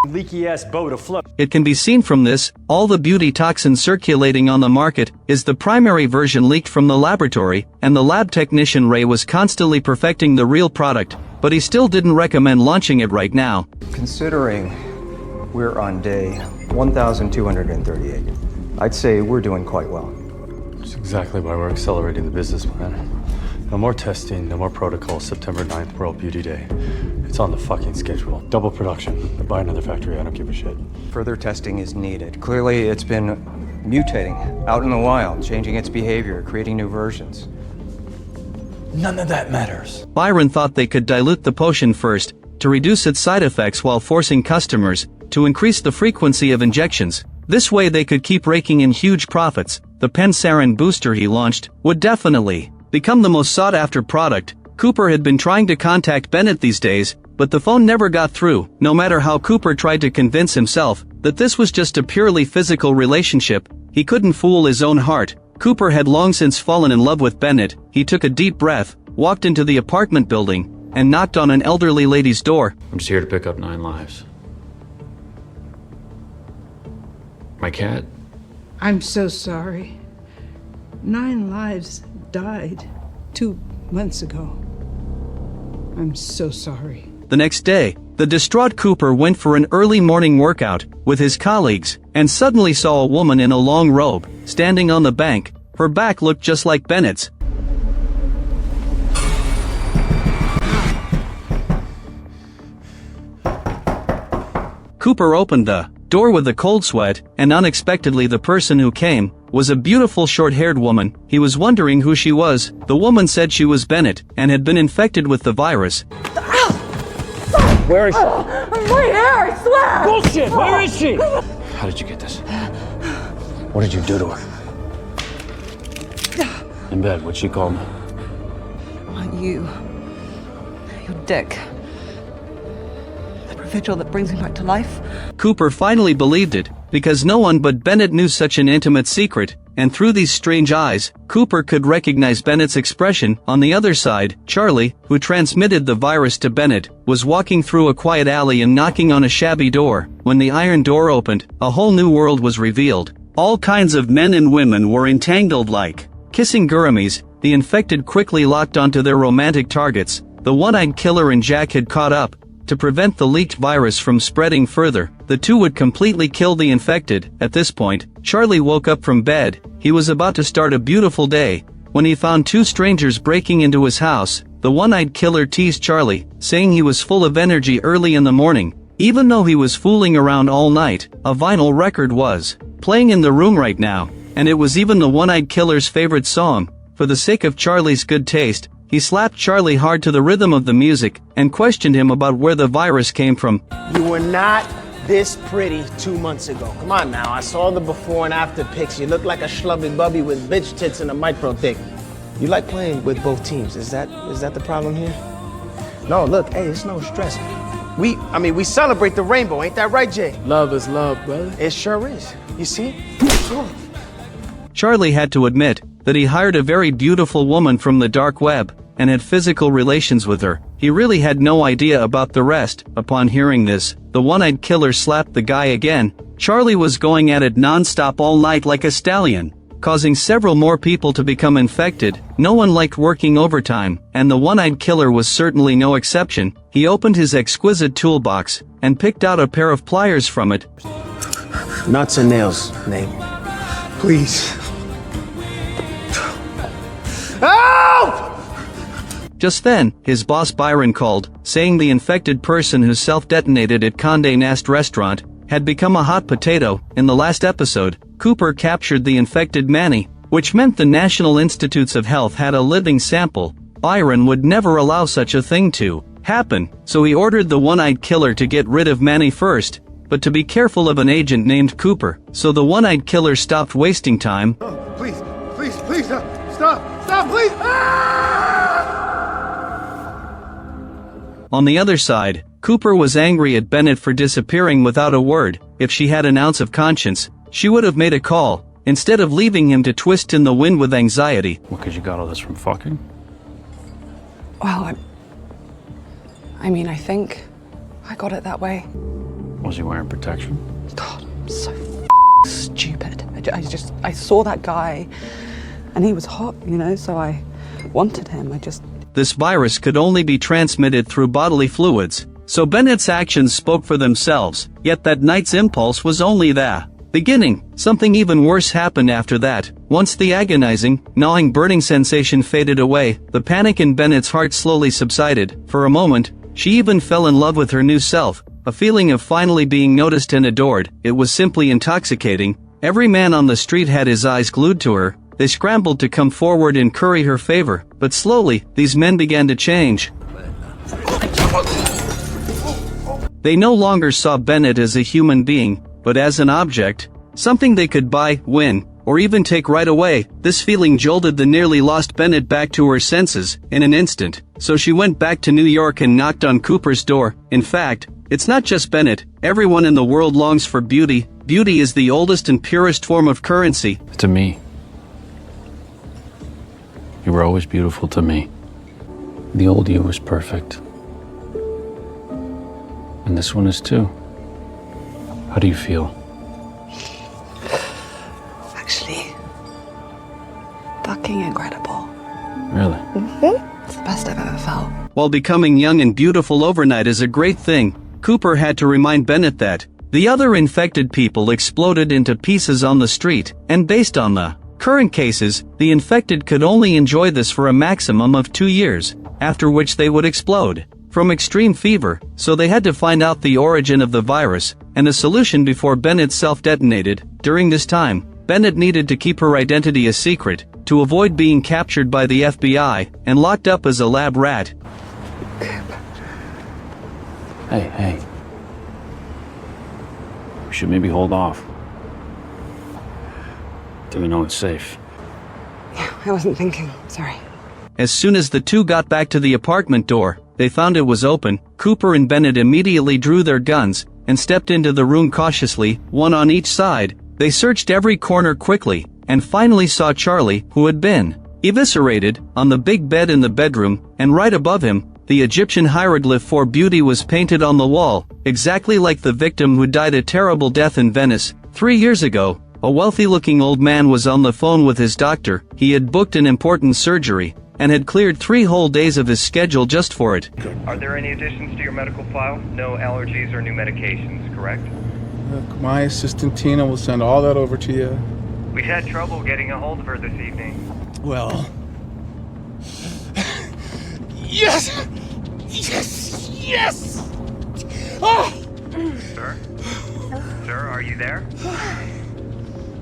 leaky-ass boat afloat. It can be seen from this, all the beauty toxin circulating on the market is the primary version leaked from the laboratory, and the lab technician Ray was constantly perfecting the real product, but he still didn't recommend launching it right now. Considering we're on day 1,238, I'd say we're doing quite well. That's exactly why we're accelerating the business plan. No more testing, no more protocol. September 9th, World Beauty Day. It's on the fucking schedule. Double production. Buy another factory, I don't give a shit. Further testing is needed. Clearly, it's been mutating out in the wild, changing its behavior, creating new versions. None of that matters. Byron thought they could dilute the potion first, to reduce its side effects while forcing customers to increase the frequency of injections. This way they could keep raking in huge profits. The Serum booster he launched would definitely become the most sought-after product. Cooper had been trying to contact Bennett these days, but the phone never got through. No matter how Cooper tried to convince himself that this was just a purely physical relationship, he couldn't fool his own heart. Cooper had long since fallen in love with Bennett. He took a deep breath, walked into the apartment building, and knocked on an elderly lady's door. I'm just here to pick up 9 lives. My cat? I'm so sorry. 9 lives died 2 months ago. I'm so sorry. The next day, the distraught Cooper went for an early morning workout with his colleagues and suddenly saw a woman in a long robe standing on the bank. Her back looked just like Bennett's. Cooper opened the door with a cold sweat, and unexpectedly the person who came was a beautiful short-haired woman. He was wondering who she was. The woman said she was Bennett and had been infected with the virus. Where is she? My hair, I swear! Bullshit! Where is she? How did you get this? What did you do to her? In bed, what'd she call me? You. Your dick. The vigil that brings me back to life. Cooper finally believed it, because no one but Bennett knew such an intimate secret, and through these strange eyes, Cooper could recognize Bennett's expression. On the other side, Charlie, who transmitted the virus to Bennett, was walking through a quiet alley and knocking on a shabby door. When the iron door opened, a whole new world was revealed. All kinds of men and women were entangled like kissing gurneys. The infected quickly locked onto their romantic targets. The one-eyed killer and Jack had caught up. To prevent the leaked virus from spreading further, the two would completely kill the infected. At this point, Charlie woke up from bed. He was about to start a beautiful day when he found 2 strangers breaking into his house. The one-eyed killer teased Charlie, saying he was full of energy early in the morning. Even though he was fooling around all night, a vinyl record was playing in the room right now, and it was even the one-eyed killer's favorite song. For the sake of Charlie's good taste, he slapped Charlie hard to the rhythm of the music and questioned him about where the virus came from. You were not this pretty 2 months ago. Come on now, I saw the before and after pics. You look like a schlubby bubby with bitch tits and a micro dick. You like playing with both teams. Is that the problem here? No, look, hey, it's no stress. We celebrate the rainbow, ain't that right, Jay? Love is love, brother. It sure is. You see? Sure. Charlie had to admit that he hired a very beautiful woman from the dark web and had physical relations with her. He really had no idea about the rest. Upon hearing this, the one-eyed killer slapped the guy again. Charlie was going at it non-stop all night like a stallion. causing several more people to become infected. No one liked working overtime, and the one-eyed killer was certainly no exception. He opened his exquisite toolbox and picked out a pair of pliers from it. Nuts and nails, Nate. Please. Help! Just then, his boss Byron called, saying the infected person who self-detonated at Condé Nast restaurant had become a hot potato. In the last episode, Cooper captured the infected Manny, which meant the National Institutes of Health had a living sample. Byron would never allow such a thing to happen, so he ordered the one-eyed killer to get rid of Manny first, but to be careful of an agent named Cooper, so the one-eyed killer stopped wasting time. Please, stop, please! On the other side, Cooper was angry at Bennett for disappearing without a word. If she had an ounce of conscience, she would have made a call, instead of leaving him to twist in the wind with anxiety. Well, because you got all this from fucking? Well, I mean, I think I got it that way. Was he wearing protection? God, I'm so stupid. I saw that guy, and he was hot, you know, so I wanted him. This virus could only be transmitted through bodily fluids, so Bennett's actions spoke for themselves, yet that night's impulse was only the beginning. Something even worse happened after that. Once the agonizing, gnawing burning sensation faded away, the panic in Bennett's heart slowly subsided. For a moment, she even fell in love with her new self, a feeling of finally being noticed and adored. It was simply intoxicating. Every man on the street had his eyes glued to her. They scrambled to come forward and curry her favor, but slowly, these men began to change. They no longer saw Bennett as a human being, but as an object, something they could buy, win, or even take right away. This feeling jolted the nearly lost Bennett back to her senses in an instant, so she went back to New York and knocked on Cooper's door. In fact, it's not just Bennett, everyone in the world longs for beauty. Beauty is the oldest and purest form of currency. To me. You were always beautiful to me. The old you was perfect. And this one is too. How do you feel? Actually, fucking incredible. Really? It's the best I've ever felt. While becoming young and beautiful overnight is a great thing, Cooper had to remind Bennett that the other infected people exploded into pieces on the street, and based on the current cases, the infected could only enjoy this for a maximum of 2 years, after which they would explode from extreme fever, so they had to find out the origin of the virus and the solution before Bennett self-detonated. During this time, Bennett needed to keep her identity a secret, to avoid being captured by the FBI and locked up as a lab rat. Hey. We should maybe hold off. Till we know it's safe. I wasn't thinking, sorry. As soon as the two got back to the apartment door, they found it was open. Cooper and Bennett immediately drew their guns and stepped into the room cautiously, one on each side. They searched every corner quickly and finally saw Charlie, who had been eviscerated, on the big bed in the bedroom, and right above him, the Egyptian hieroglyph for beauty was painted on the wall, exactly like the victim who died a terrible death in Venice 3 years ago. A wealthy-looking old man was on the phone with his doctor. He had booked an important surgery and had cleared 3 whole days of his schedule just for it. Are there any additions to your medical file? No allergies or new medications, correct? Look, my assistant Tina will send all that over to you. We've had trouble getting a hold of her this evening. Well... Yes! Yes! Oh! Sir? Sir, are you there?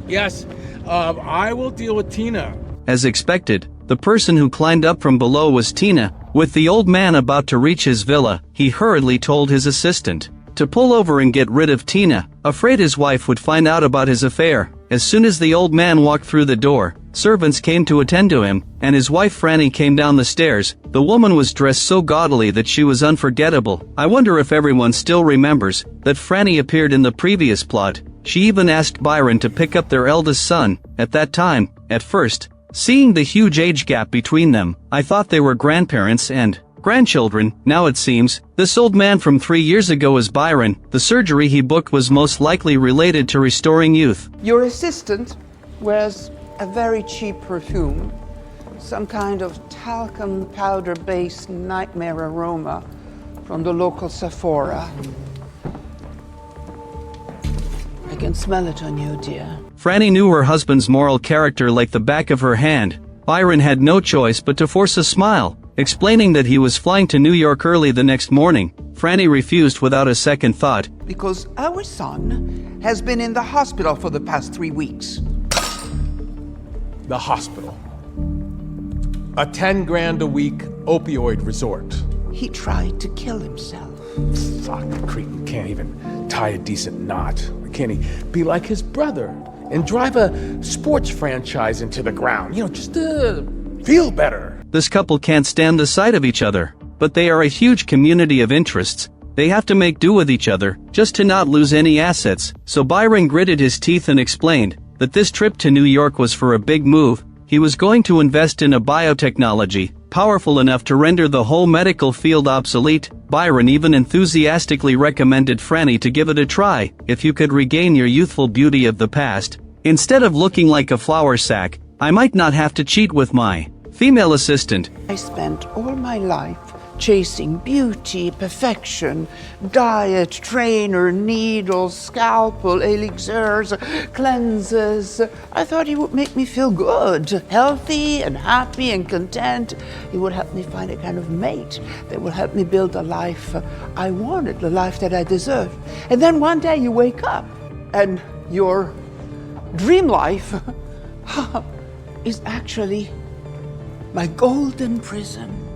Yes, I will deal with Tina. As expected, the person who climbed up from below was Tina. With the old man about to reach his villa, he hurriedly told his assistant to pull over and get rid of Tina, afraid his wife would find out about his affair. As soon as the old man walked through the door, servants came to attend to him, and his wife Franny came down the stairs. The woman was dressed so gaudily that she was unforgettable. I wonder if everyone still remembers that Franny appeared in the previous plot. She even asked Byron to pick up their eldest son. At that time, at first, seeing the huge age gap between them, I thought they were grandparents and grandchildren. Now it seems, this old man from 3 years ago is Byron. The surgery he booked was most likely related to restoring youth. Your assistant wears a very cheap perfume, some kind of talcum powder-based nightmare aroma from the local Sephora. I can smell it on you, dear. Franny knew her husband's moral character like the back of her hand. Byron had no choice but to force a smile, explaining that he was flying to New York early the next morning. Franny refused without a second thought. Because our son has been in the hospital for the past 3 weeks. The hospital. A 10 grand a week opioid resort. He tried to kill himself. Fuck, the cretin can't even tie a decent knot. Can't he be like his brother and drive a sports franchise into the ground? You know, just to feel better. This couple can't stand the sight of each other, but they are a huge community of interests. They have to make do with each other, just to not lose any assets. So Byron gritted his teeth and explained that this trip to New York was for a big move. He was going to invest in a biotechnology, powerful enough to render the whole medical field obsolete. Byron even enthusiastically recommended Franny to give it a try. If you could regain your youthful beauty of the past, instead of looking like a flour sack, I might not have to cheat with my female assistant. I spent all my life chasing beauty, perfection, diet, trainer, needles, scalpel, elixirs, cleanses. I thought he would make me feel good, healthy and happy and content. He would help me find a kind of mate that would help me build the life I wanted, the life that I deserved. And then one day you wake up and your dream life is actually my golden prison.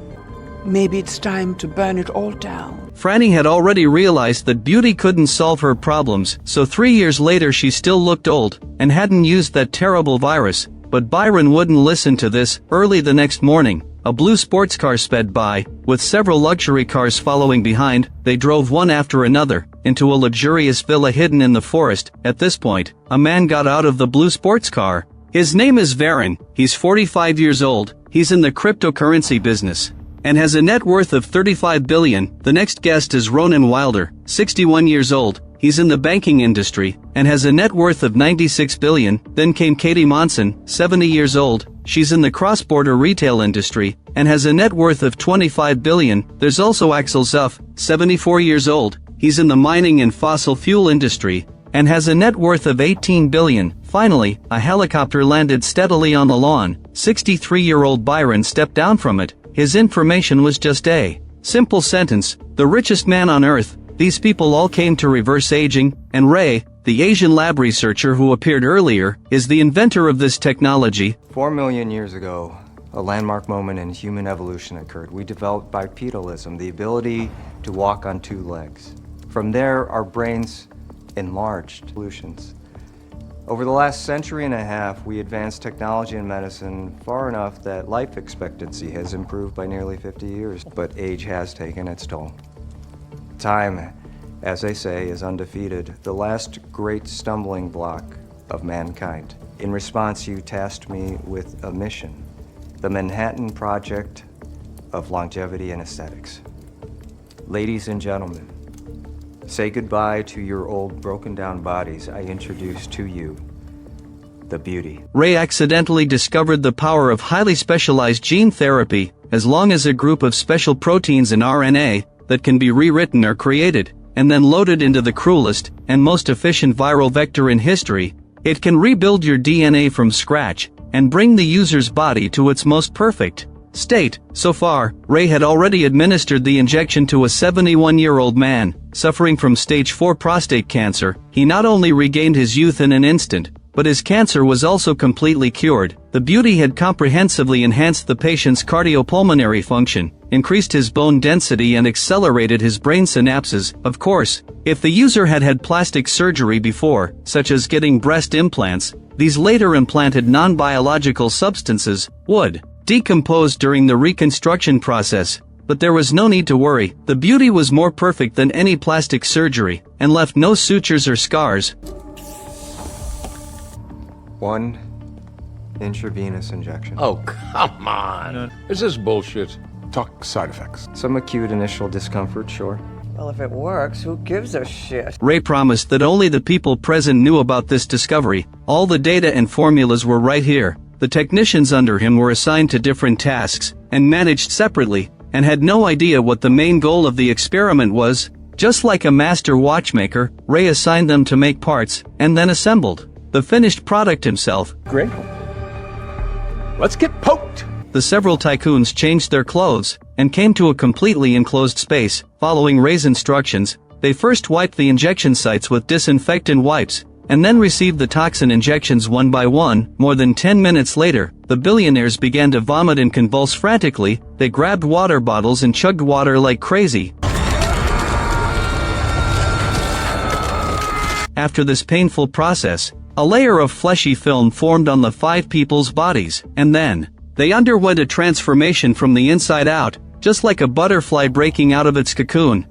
Maybe it's time to burn it all down. Franny had already realized that beauty couldn't solve her problems, so 3 years later she still looked old, and hadn't used that terrible virus. But Byron wouldn't listen to this. Early the next morning, a blue sports car sped by, with several luxury cars following behind. They drove one after another, into a luxurious villa hidden in the forest. At this point, a man got out of the blue sports car. His name is Byron. He's 45 years old, he's in the cryptocurrency business, and has a net worth of $35 billion. The next guest is Ronan Wilder, 61 years old. He's in the banking industry, and has a net worth of $96 billion. Then came Katie Monson, 70 years old. She's in the cross-border retail industry, and has a net worth of $25 billion. There's also Axel Zuff, 74 years old. He's in the mining and fossil fuel industry, and has a net worth of $18 billion. Finally, a helicopter landed steadily on the lawn. 63-year-old Byron stepped down from it. His information was just a simple sentence: the richest man on earth. These people all came to reverse aging, and Ray, the Asian lab researcher who appeared earlier, is the inventor of this technology. 4 million years ago, a landmark moment in human evolution occurred. We developed bipedalism, the ability to walk on 2 legs. From there, our brains enlarged solutions. Over the last century and a half, we advanced technology and medicine far enough that life expectancy has improved by nearly 50 years, but age has taken its toll. Time, as they say, is undefeated, the last great stumbling block of mankind. In response, you tasked me with a mission, the Manhattan Project of Longevity and Aesthetics. Ladies and gentlemen, say goodbye to your old broken down bodies. I introduce to you the beauty. Ray accidentally discovered the power of highly specialized gene therapy. As long as a group of special proteins in RNA that can be rewritten are created, and then loaded into the cruelest and most efficient viral vector in history, it can rebuild your DNA from scratch and bring the user's body to its most perfect state. So far, Ray had already administered the injection to a 71-year-old man suffering from stage 4 prostate cancer. He not only regained his youth in an instant, but his cancer was also completely cured. The beauty had comprehensively enhanced the patient's cardiopulmonary function, increased his bone density, and accelerated his brain synapses. Of course, if the user had had plastic surgery before, such as getting breast implants, these later implanted non-biological substances would decompose during the reconstruction process. But there was no need to worry. The beauty was more perfect than any plastic surgery, and left no sutures or scars. 1 intravenous injection. Oh, come on. This is bullshit. Talk side effects. Some acute initial discomfort, sure. Well, if it works, who gives a shit? Ray promised that only the people present knew about this discovery. All the data and formulas were right here. The technicians under him were assigned to different tasks, and managed separately, and had no idea what the main goal of the experiment was. Just like a master watchmaker, Ray assigned them to make parts, and then assembled the finished product himself. Great. Let's get poked! The several tycoons changed their clothes, and came to a completely enclosed space. Following Ray's instructions, they first wiped the injection sites with disinfectant wipes, and then received the toxin injections one by one. More than 10 minutes later, the billionaires began to vomit and convulse frantically. They grabbed water bottles and chugged water like crazy. After this painful process, a layer of fleshy film formed on the 5 people's bodies, and then they underwent a transformation from the inside out, just like a butterfly breaking out of its cocoon.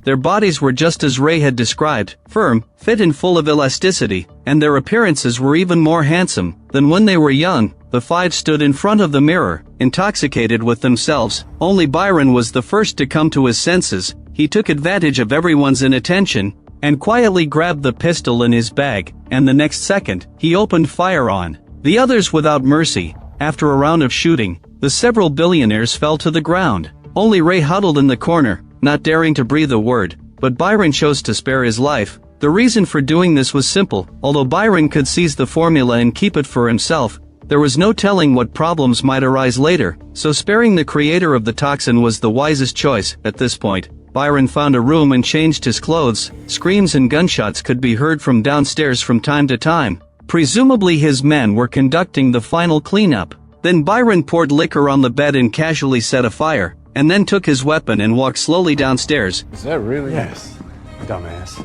Their bodies were just as Ray had described, firm, fit and full of elasticity, and their appearances were even more handsome than when they were young. The 5 stood in front of the mirror, intoxicated with themselves. Only Byron was the first to come to his senses. He took advantage of everyone's inattention, and quietly grabbed the pistol in his bag, and the next second, he opened fire on the others without mercy. After a round of shooting, the several billionaires fell to the ground. Only Ray huddled in the corner, not daring to breathe a word, but Byron chose to spare his life. The reason for doing this was simple. Although Byron could seize the formula and keep it for himself, there was no telling what problems might arise later, so sparing the creator of the toxin was the wisest choice. At this point, Byron found a room and changed his clothes. Screams and gunshots could be heard from downstairs from time to time. Presumably his men were conducting the final cleanup. Then Byron poured liquor on the bed and casually set a fire, and then took his weapon and walked slowly downstairs. Is that really? Yes, dumbass.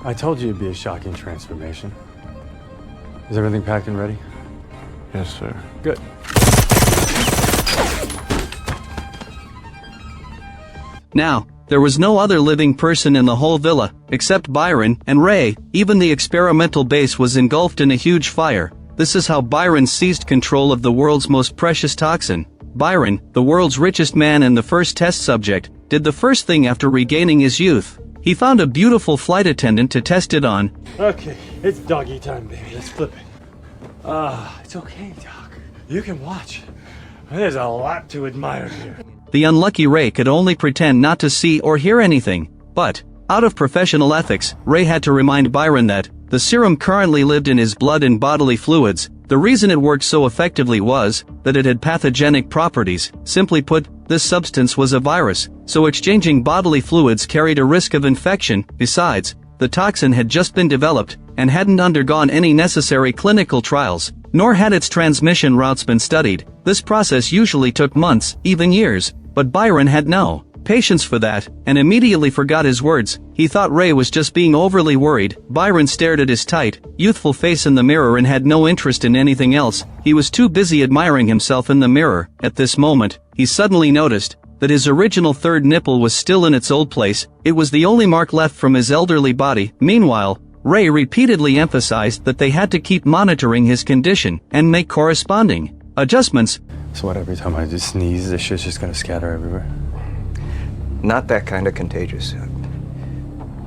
I told you it'd be a shocking transformation. Is everything packed and ready? Yes, sir. Good. Now, there was no other living person in the whole villa, except Byron and Ray. Even the experimental base was engulfed in a huge fire. This is how Byron seized control of the world's most precious toxin. Byron, the world's richest man and the first test subject, did the first thing after regaining his youth. He found a beautiful flight attendant to test it on. Okay, it's doggy time, baby. Let's flip it. It's okay, Doc. You can watch. There's a lot to admire here. The unlucky Ray could only pretend not to see or hear anything. But, out of professional ethics, Ray had to remind Byron that the serum currently lived in his blood and bodily fluids. The reason it worked so effectively was that it had pathogenic properties. Simply put, this substance was a virus, so exchanging bodily fluids carried a risk of infection. Besides, the toxin had just been developed and hadn't undergone any necessary clinical trials, nor had its transmission routes been studied. This process usually took months, even years, but Byron had no patience for that, and immediately forgot his words. He thought Ray was just being overly worried. Byron stared at his tight, youthful face in the mirror and had no interest in anything else. He was too busy admiring himself in the mirror. At this moment, he suddenly noticed that his original third nipple was still in its old place. It was the only mark left from his elderly body. Meanwhile, Ray repeatedly emphasized that they had to keep monitoring his condition and make corresponding adjustments. So what, every time I just sneeze, this shit's just gonna scatter everywhere? Not that kind of contagious.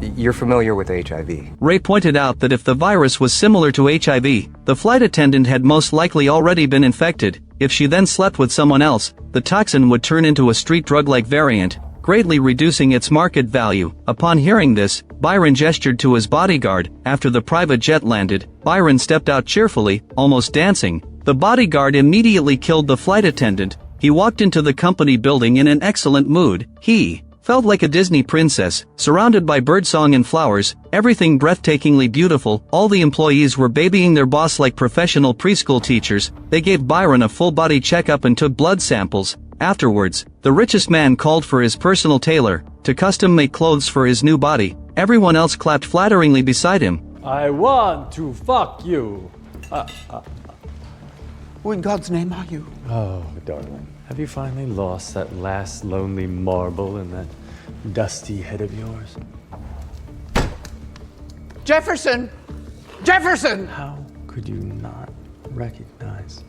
You're familiar with HIV. Ray pointed out that if the virus was similar to HIV, the flight attendant had most likely already been infected. If she then slept with someone else, the toxin would turn into a street drug-like variant, greatly reducing its market value. Upon hearing this, Byron gestured to his bodyguard. After the private jet landed, Byron stepped out cheerfully, almost dancing. The bodyguard immediately killed the flight attendant. He walked into the company building in an excellent mood. He felt like a Disney princess, surrounded by birdsong and flowers, everything breathtakingly beautiful. All the employees were babying their boss like professional preschool teachers. They gave Byron a full-body checkup and took blood samples. Afterwards, the richest man called for his personal tailor to custom-make clothes for his new body. Everyone else clapped flatteringly beside him. I want to fuck you. Who in God's name are you? Oh, darling. Have you finally lost that last lonely marble in that dusty head of yours? Jefferson! Jefferson! How could you not recognize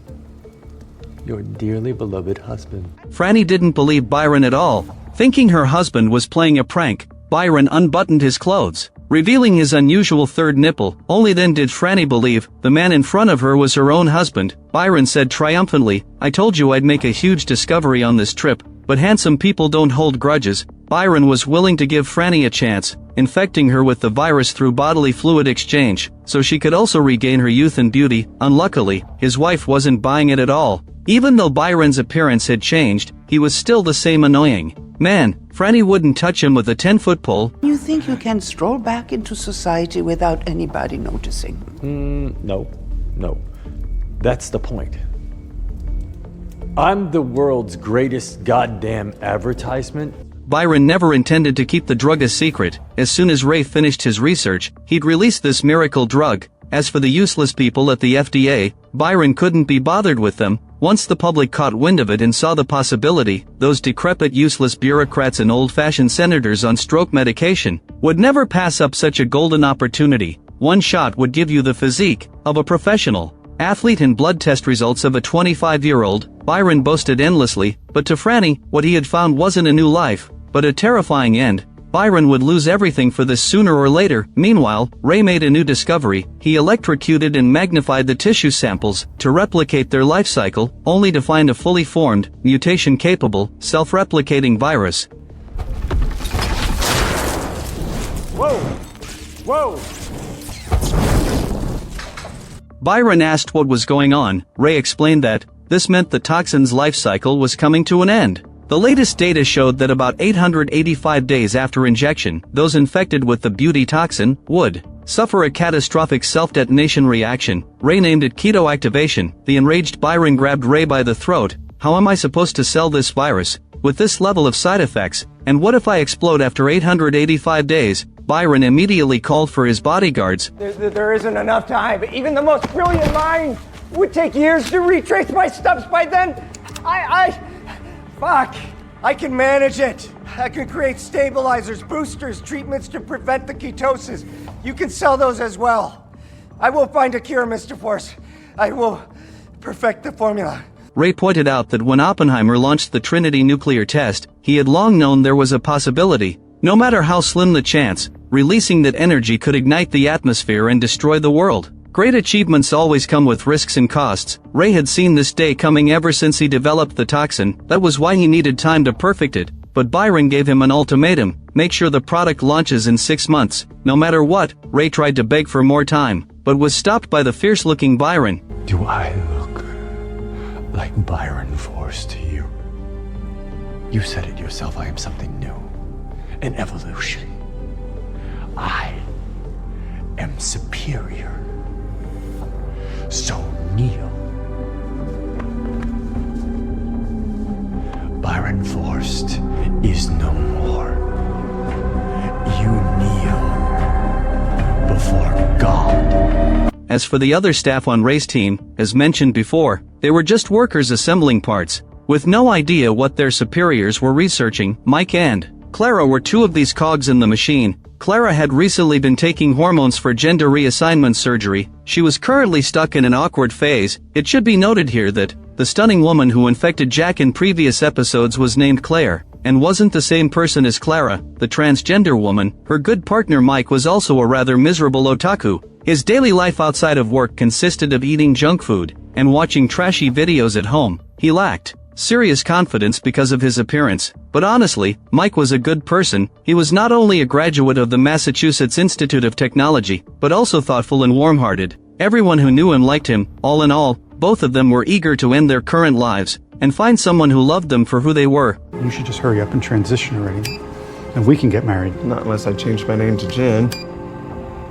your dearly beloved husband? Franny didn't believe Byron at all. Thinking her husband was playing a prank, Byron unbuttoned his clothes, revealing his unusual third nipple. Only then did Franny believe the man in front of her was her own husband. Byron said triumphantly, "I told you I'd make a huge discovery on this trip, but handsome people don't hold grudges." Byron was willing to give Franny a chance, infecting her with the virus through bodily fluid exchange, so she could also regain her youth and beauty. Unluckily, his wife wasn't buying it at all. Even though Byron's appearance had changed, he was still the same annoying man. Franny wouldn't touch him with a 10-foot pole. You think you can stroll back into society without anybody noticing? No. That's the point. I'm the world's greatest goddamn advertisement. Byron never intended to keep the drug a secret. As soon as Ray finished his research, he'd release this miracle drug. As for the useless people at the FDA, Byron couldn't be bothered with them. Once the public caught wind of it and saw the possibility, those decrepit useless bureaucrats and old-fashioned senators on stroke medication would never pass up such a golden opportunity. One shot would give you the physique of a professional athlete and blood test results of a 25-year-old, Byron boasted endlessly, but to Franny, what he had found wasn't a new life, but a terrifying end. Byron would lose everything for this sooner or later. Meanwhile, Ray made a new discovery. He electrocuted and magnified the tissue samples to replicate their life cycle, only to find a fully formed, mutation-capable, self-replicating virus. Whoa! Byron asked what was going on. Ray explained that this meant the toxin's life cycle was coming to an end. The latest data showed that about 885 days after injection, those infected with the beauty toxin would suffer a catastrophic self-detonation reaction. Ray named it keto activation. The enraged Byron grabbed Ray by the throat. "How am I supposed to sell this virus with this level of side effects? And what if I explode after 885 days?" Byron immediately called for his bodyguards. There isn't enough time. Even the most brilliant mind would take years to retrace my steps. By then, Fuck! I can manage it. I can create stabilizers, boosters, treatments to prevent the ketosis. You can sell those as well. I will find a cure, Mr. Force. I will perfect the formula. Ray pointed out that when Oppenheimer launched the Trinity nuclear test, he had long known there was a possibility, no matter how slim the chance, releasing that energy could ignite the atmosphere and destroy the world. Great achievements always come with risks and costs. Ray had seen this day coming ever since he developed the toxin. That was why he needed time to perfect it. But Byron gave him an ultimatum: make sure the product launches in 6 months. No matter what, Ray tried to beg for more time, but was stopped by the fierce-looking Byron. Do I look like Byron Force to you? You said it yourself, I am something new. An evolution. I am superior. So kneel. Byron Forst is no more. You kneel before God. As for the other staff on Ray's team, as mentioned before, they were just workers assembling parts, with no idea what their superiors were researching. Mike and Clara were two of these cogs in the machine. Clara had recently been taking hormones for gender reassignment surgery. She was currently stuck in an awkward phase. It should be noted here that the stunning woman who infected Jack in previous episodes was named Claire, and wasn't the same person as Clara, the transgender woman. Her good partner Mike was also a rather miserable otaku. His daily life outside of work consisted of eating junk food and watching trashy videos at home. He lacked serious confidence because of his appearance, but honestly, Mike was a good person. He was not only a graduate of the Massachusetts Institute of Technology, but also thoughtful and warm-hearted. Everyone who knew him liked him. All in all, both of them were eager to end their current lives and find someone who loved them for who they were. You should just hurry up and transition already, and we can get married. Not unless I change my name to Jen.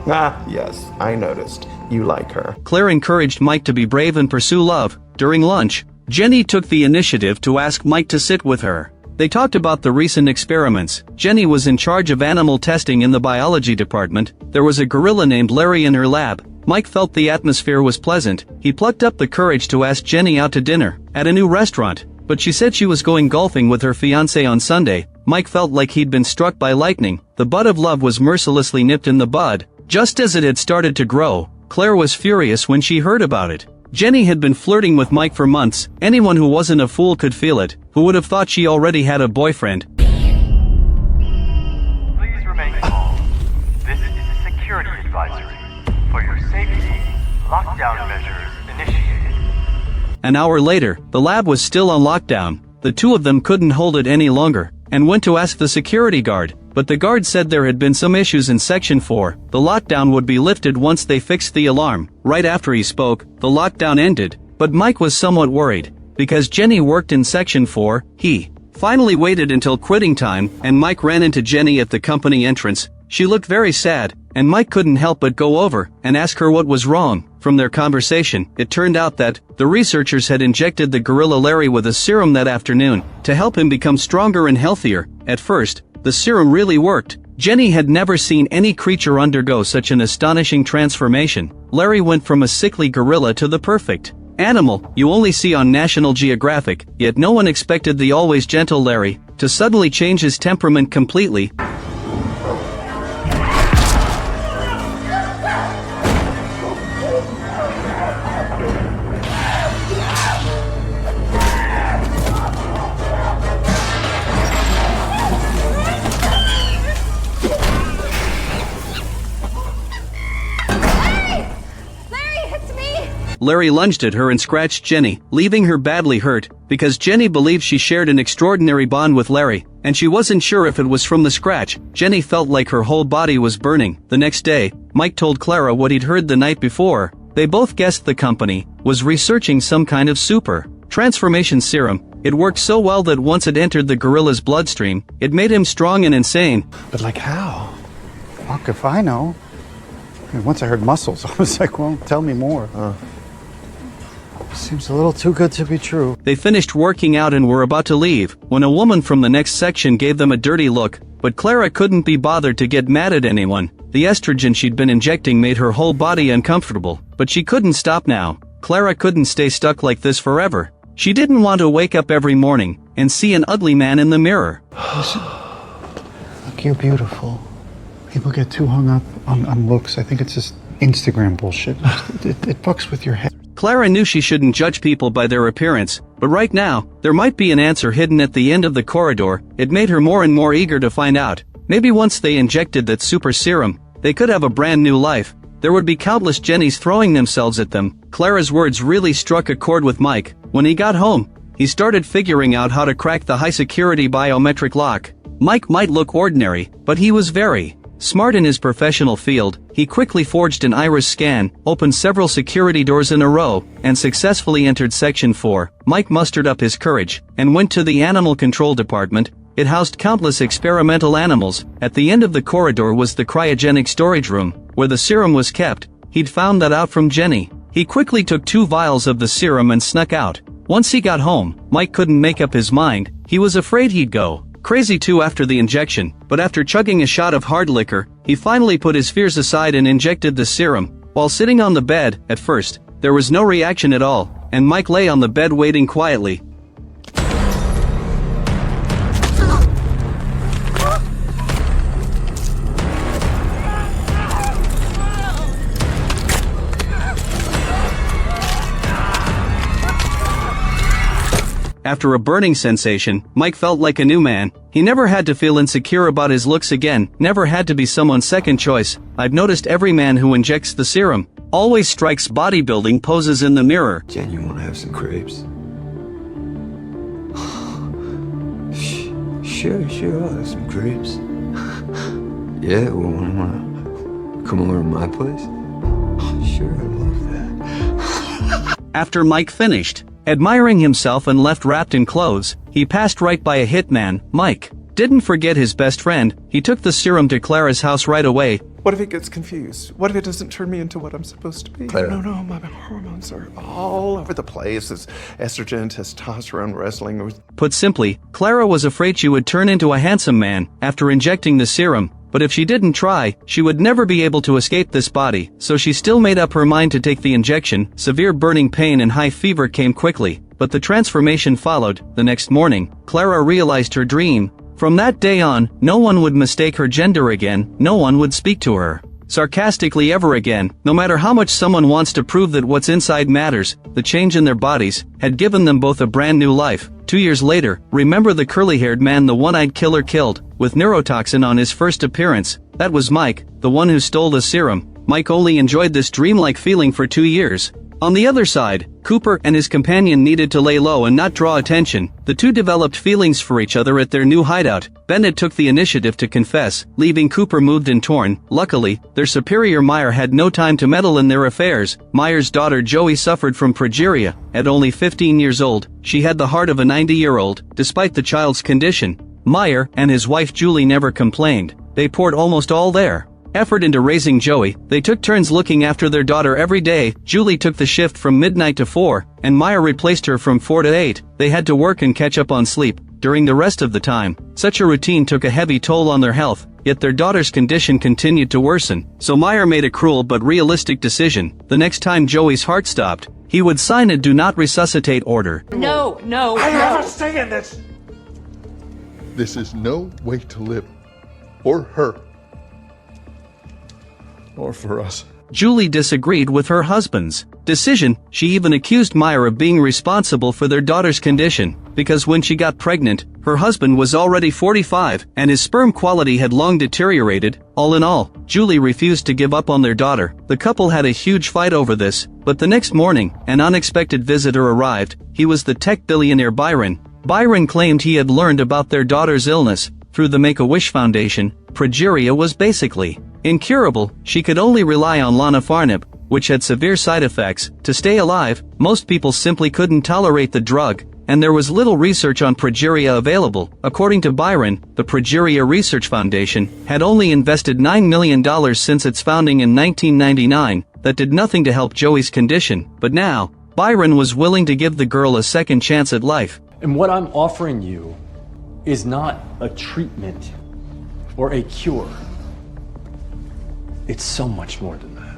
Ah, yes, I noticed. You like her. Claire encouraged Mike to be brave and pursue love. During lunch, Jenny took the initiative to ask Mike to sit with her. They talked about the recent experiments. Jenny was in charge of animal testing in the biology department. There was a gorilla named Larry in her lab. Mike felt the atmosphere was pleasant. He plucked up the courage to ask Jenny out to dinner at a new restaurant, but she said she was going golfing with her fiancé on Sunday. Mike felt like he'd been struck by lightning. The bud of love was mercilessly nipped in the bud. Just as it had started to grow, Claire was furious when she heard about it. Jenny had been flirting with Mike for months. Anyone who wasn't a fool could feel it. Who would have thought she already had a boyfriend? Please remain calm. This is a security advisory. For your safety, lockdown measures initiated. An hour later, the lab was still on lockdown. The two of them couldn't hold it any longer, and went to ask the security guard. But the guard said there had been some issues in Section 4. The lockdown would be lifted once they fixed the alarm. Right after he spoke, the lockdown ended. But Mike was somewhat worried. Because Jenny worked in Section 4, he finally waited until quitting time, and Mike ran into Jenny at the company entrance. She looked very sad, and Mike couldn't help but go over and ask her what was wrong. From their conversation, it turned out that the researchers had injected the gorilla Larry with a serum that afternoon to help him become stronger and healthier. At first, the serum really worked. Jenny had never seen any creature undergo such an astonishing transformation. Larry went from a sickly gorilla to the perfect animal you only see on National Geographic, yet no one expected the always gentle Larry to suddenly change his temperament completely. Larry lunged at her and scratched Jenny, leaving her badly hurt, because Jenny believed she shared an extraordinary bond with Larry, and she wasn't sure if it was from the scratch. Jenny felt like her whole body was burning. The next day, Mike told Clara what he'd heard the night before. They both guessed the company was researching some kind of super transformation serum. It worked so well that once it entered the gorilla's bloodstream, it made him strong and insane. But like how? Fuck if I know. I mean, once I heard muscles, I was like, well, tell me more. Seems a little too good to be true. They finished working out and were about to leave, when a woman from the next section gave them a dirty look, but Clara couldn't be bothered to get mad at anyone. The estrogen she'd been injecting made her whole body uncomfortable, but she couldn't stop now. Clara couldn't stay stuck like this forever. She didn't want to wake up every morning and see an ugly man in the mirror. Listen, look, you're beautiful. People get too hung up on looks. I think it's just Instagram bullshit. It fucks with your head. Clara knew she shouldn't judge people by their appearance, but right now, there might be an answer hidden at the end of the corridor. It made her more and more eager to find out. Maybe once they injected that super serum, they could have a brand new life. There would be countless Jennies throwing themselves at them. Clara's words really struck a chord with Mike. When he got home, he started figuring out how to crack the high-security biometric lock. Mike might look ordinary, but he was very smart in his professional field. He quickly forged an iris scan, opened several security doors in a row, and successfully entered Section 4. Mike mustered up his courage and went to the animal control department. It housed countless experimental animals. At the end of the corridor was the cryogenic storage room, where the serum was kept. He'd found that out from Jenny. He quickly took 2 vials of the serum and snuck out. Once he got home, Mike couldn't make up his mind. He was afraid he'd go crazy too after the injection, but after chugging a shot of hard liquor, he finally put his fears aside and injected the serum. While sitting on the bed, at first, there was no reaction at all, and Mike lay on the bed waiting quietly. After a burning sensation, Mike felt like a new man. He never had to feel insecure about his looks again, never had to be someone's second choice. I've noticed every man who injects the serum always strikes bodybuilding poses in the mirror. Jen, you want to have some crepes? Sure, I'll have some crepes. Yeah, well, wanna come over to my place? Sure, I love that. After Mike finished admiring himself and left wrapped in clothes, he passed right by a hitman. Mike didn't forget his best friend. He took the serum to Clara's house right away. What if he gets confused? What if it doesn't turn me into what I'm supposed to be? Clara. No, my hormones are all over the place. It's estrogen, testosterone, wrestling. Put simply, Clara was afraid she would turn into a handsome man after injecting the serum. But if she didn't try, she would never be able to escape this body, so she still made up her mind to take the injection. Severe burning pain and high fever came quickly, but the transformation followed. The next morning, Clara realized her dream. From that day on, no one would mistake her gender again, no one would speak to her. sarcastically ever again. No matter how much someone wants to prove that what's inside matters, the change in their bodies had given them both a brand new life. 2 years later, remember the curly-haired man the one-eyed killer killed, with neurotoxin on his first appearance? That was Mike, the one who stole the serum. Mike only enjoyed this dreamlike feeling for 2 years. On the other side, Cooper and his companion needed to lay low and not draw attention. The two developed feelings for each other at their new hideout. Bennett took the initiative to confess, leaving Cooper moved and torn. Luckily, their superior Meyer had no time to meddle in their affairs. Meyer's daughter Joey suffered from progeria. At only 15 years old, she had the heart of a 90-year-old. Despite the child's condition, Meyer and his wife Julie never complained. They poured almost all their effort into raising Joey. They took turns looking after their daughter every day. Julie took the shift from midnight to 4, and Meyer replaced her from 4 to 8. They had to work and catch up on sleep during the rest of the time. Such a routine took a heavy toll on their health, yet their daughter's condition continued to worsen. So Meyer made a cruel but realistic decision. The next time Joey's heart stopped, he would sign a do not resuscitate order. No. I have a say in this. This is no way to live. For her. Or for us. Julie disagreed with her husband's decision. She even accused Meyer of being responsible for their daughter's condition, because when she got pregnant, her husband was already 45, and his sperm quality had long deteriorated. All in all, Julie refused to give up on their daughter. The couple had a huge fight over this, but the next morning, an unexpected visitor arrived. He was the tech billionaire Byron. Byron claimed he had learned about their daughter's illness through the Make-A-Wish Foundation. Progeria was basically incurable. She could only rely on lanafarnib, which had severe side effects, to stay alive. Most people simply couldn't tolerate the drug, and there was little research on progeria available. According to Byron, the Progeria Research Foundation had only invested $9 million since its founding in 1999. That did nothing to help Joey's condition. But now, Byron was willing to give the girl a second chance at life. And what I'm offering you is not a treatment or a cure. It's so much more than that.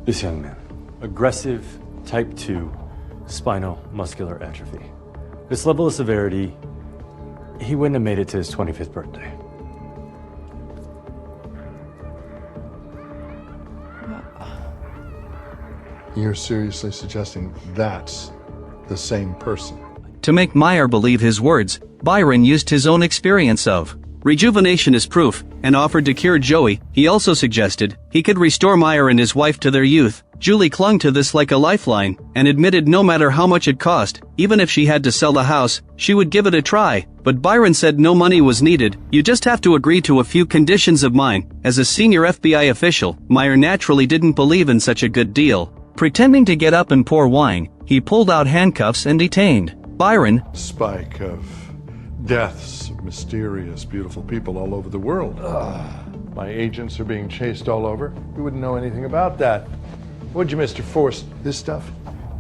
This young man, aggressive type 2 spinal muscular atrophy. This level of severity, he wouldn't have made it to his 25th birthday. You're seriously suggesting that's the same person? To make Meyer believe his words, Byron used his own experience of rejuvenation as proof, and offered to cure Joey. He also suggested he could restore Meyer and his wife to their youth. Julie clung to this like a lifeline, and admitted no matter how much it cost, even if she had to sell the house, she would give it a try. But Byron said no money was needed, you just have to agree to a few conditions of mine. As a senior FBI official, Meyer naturally didn't believe in such a good deal. Pretending to get up and pour wine, he pulled out handcuffs and detained Byron. Spike of deaths of mysterious, beautiful people all over the world. My agents are being chased all over. You wouldn't know anything about that. Would you, Mr. Force? This stuff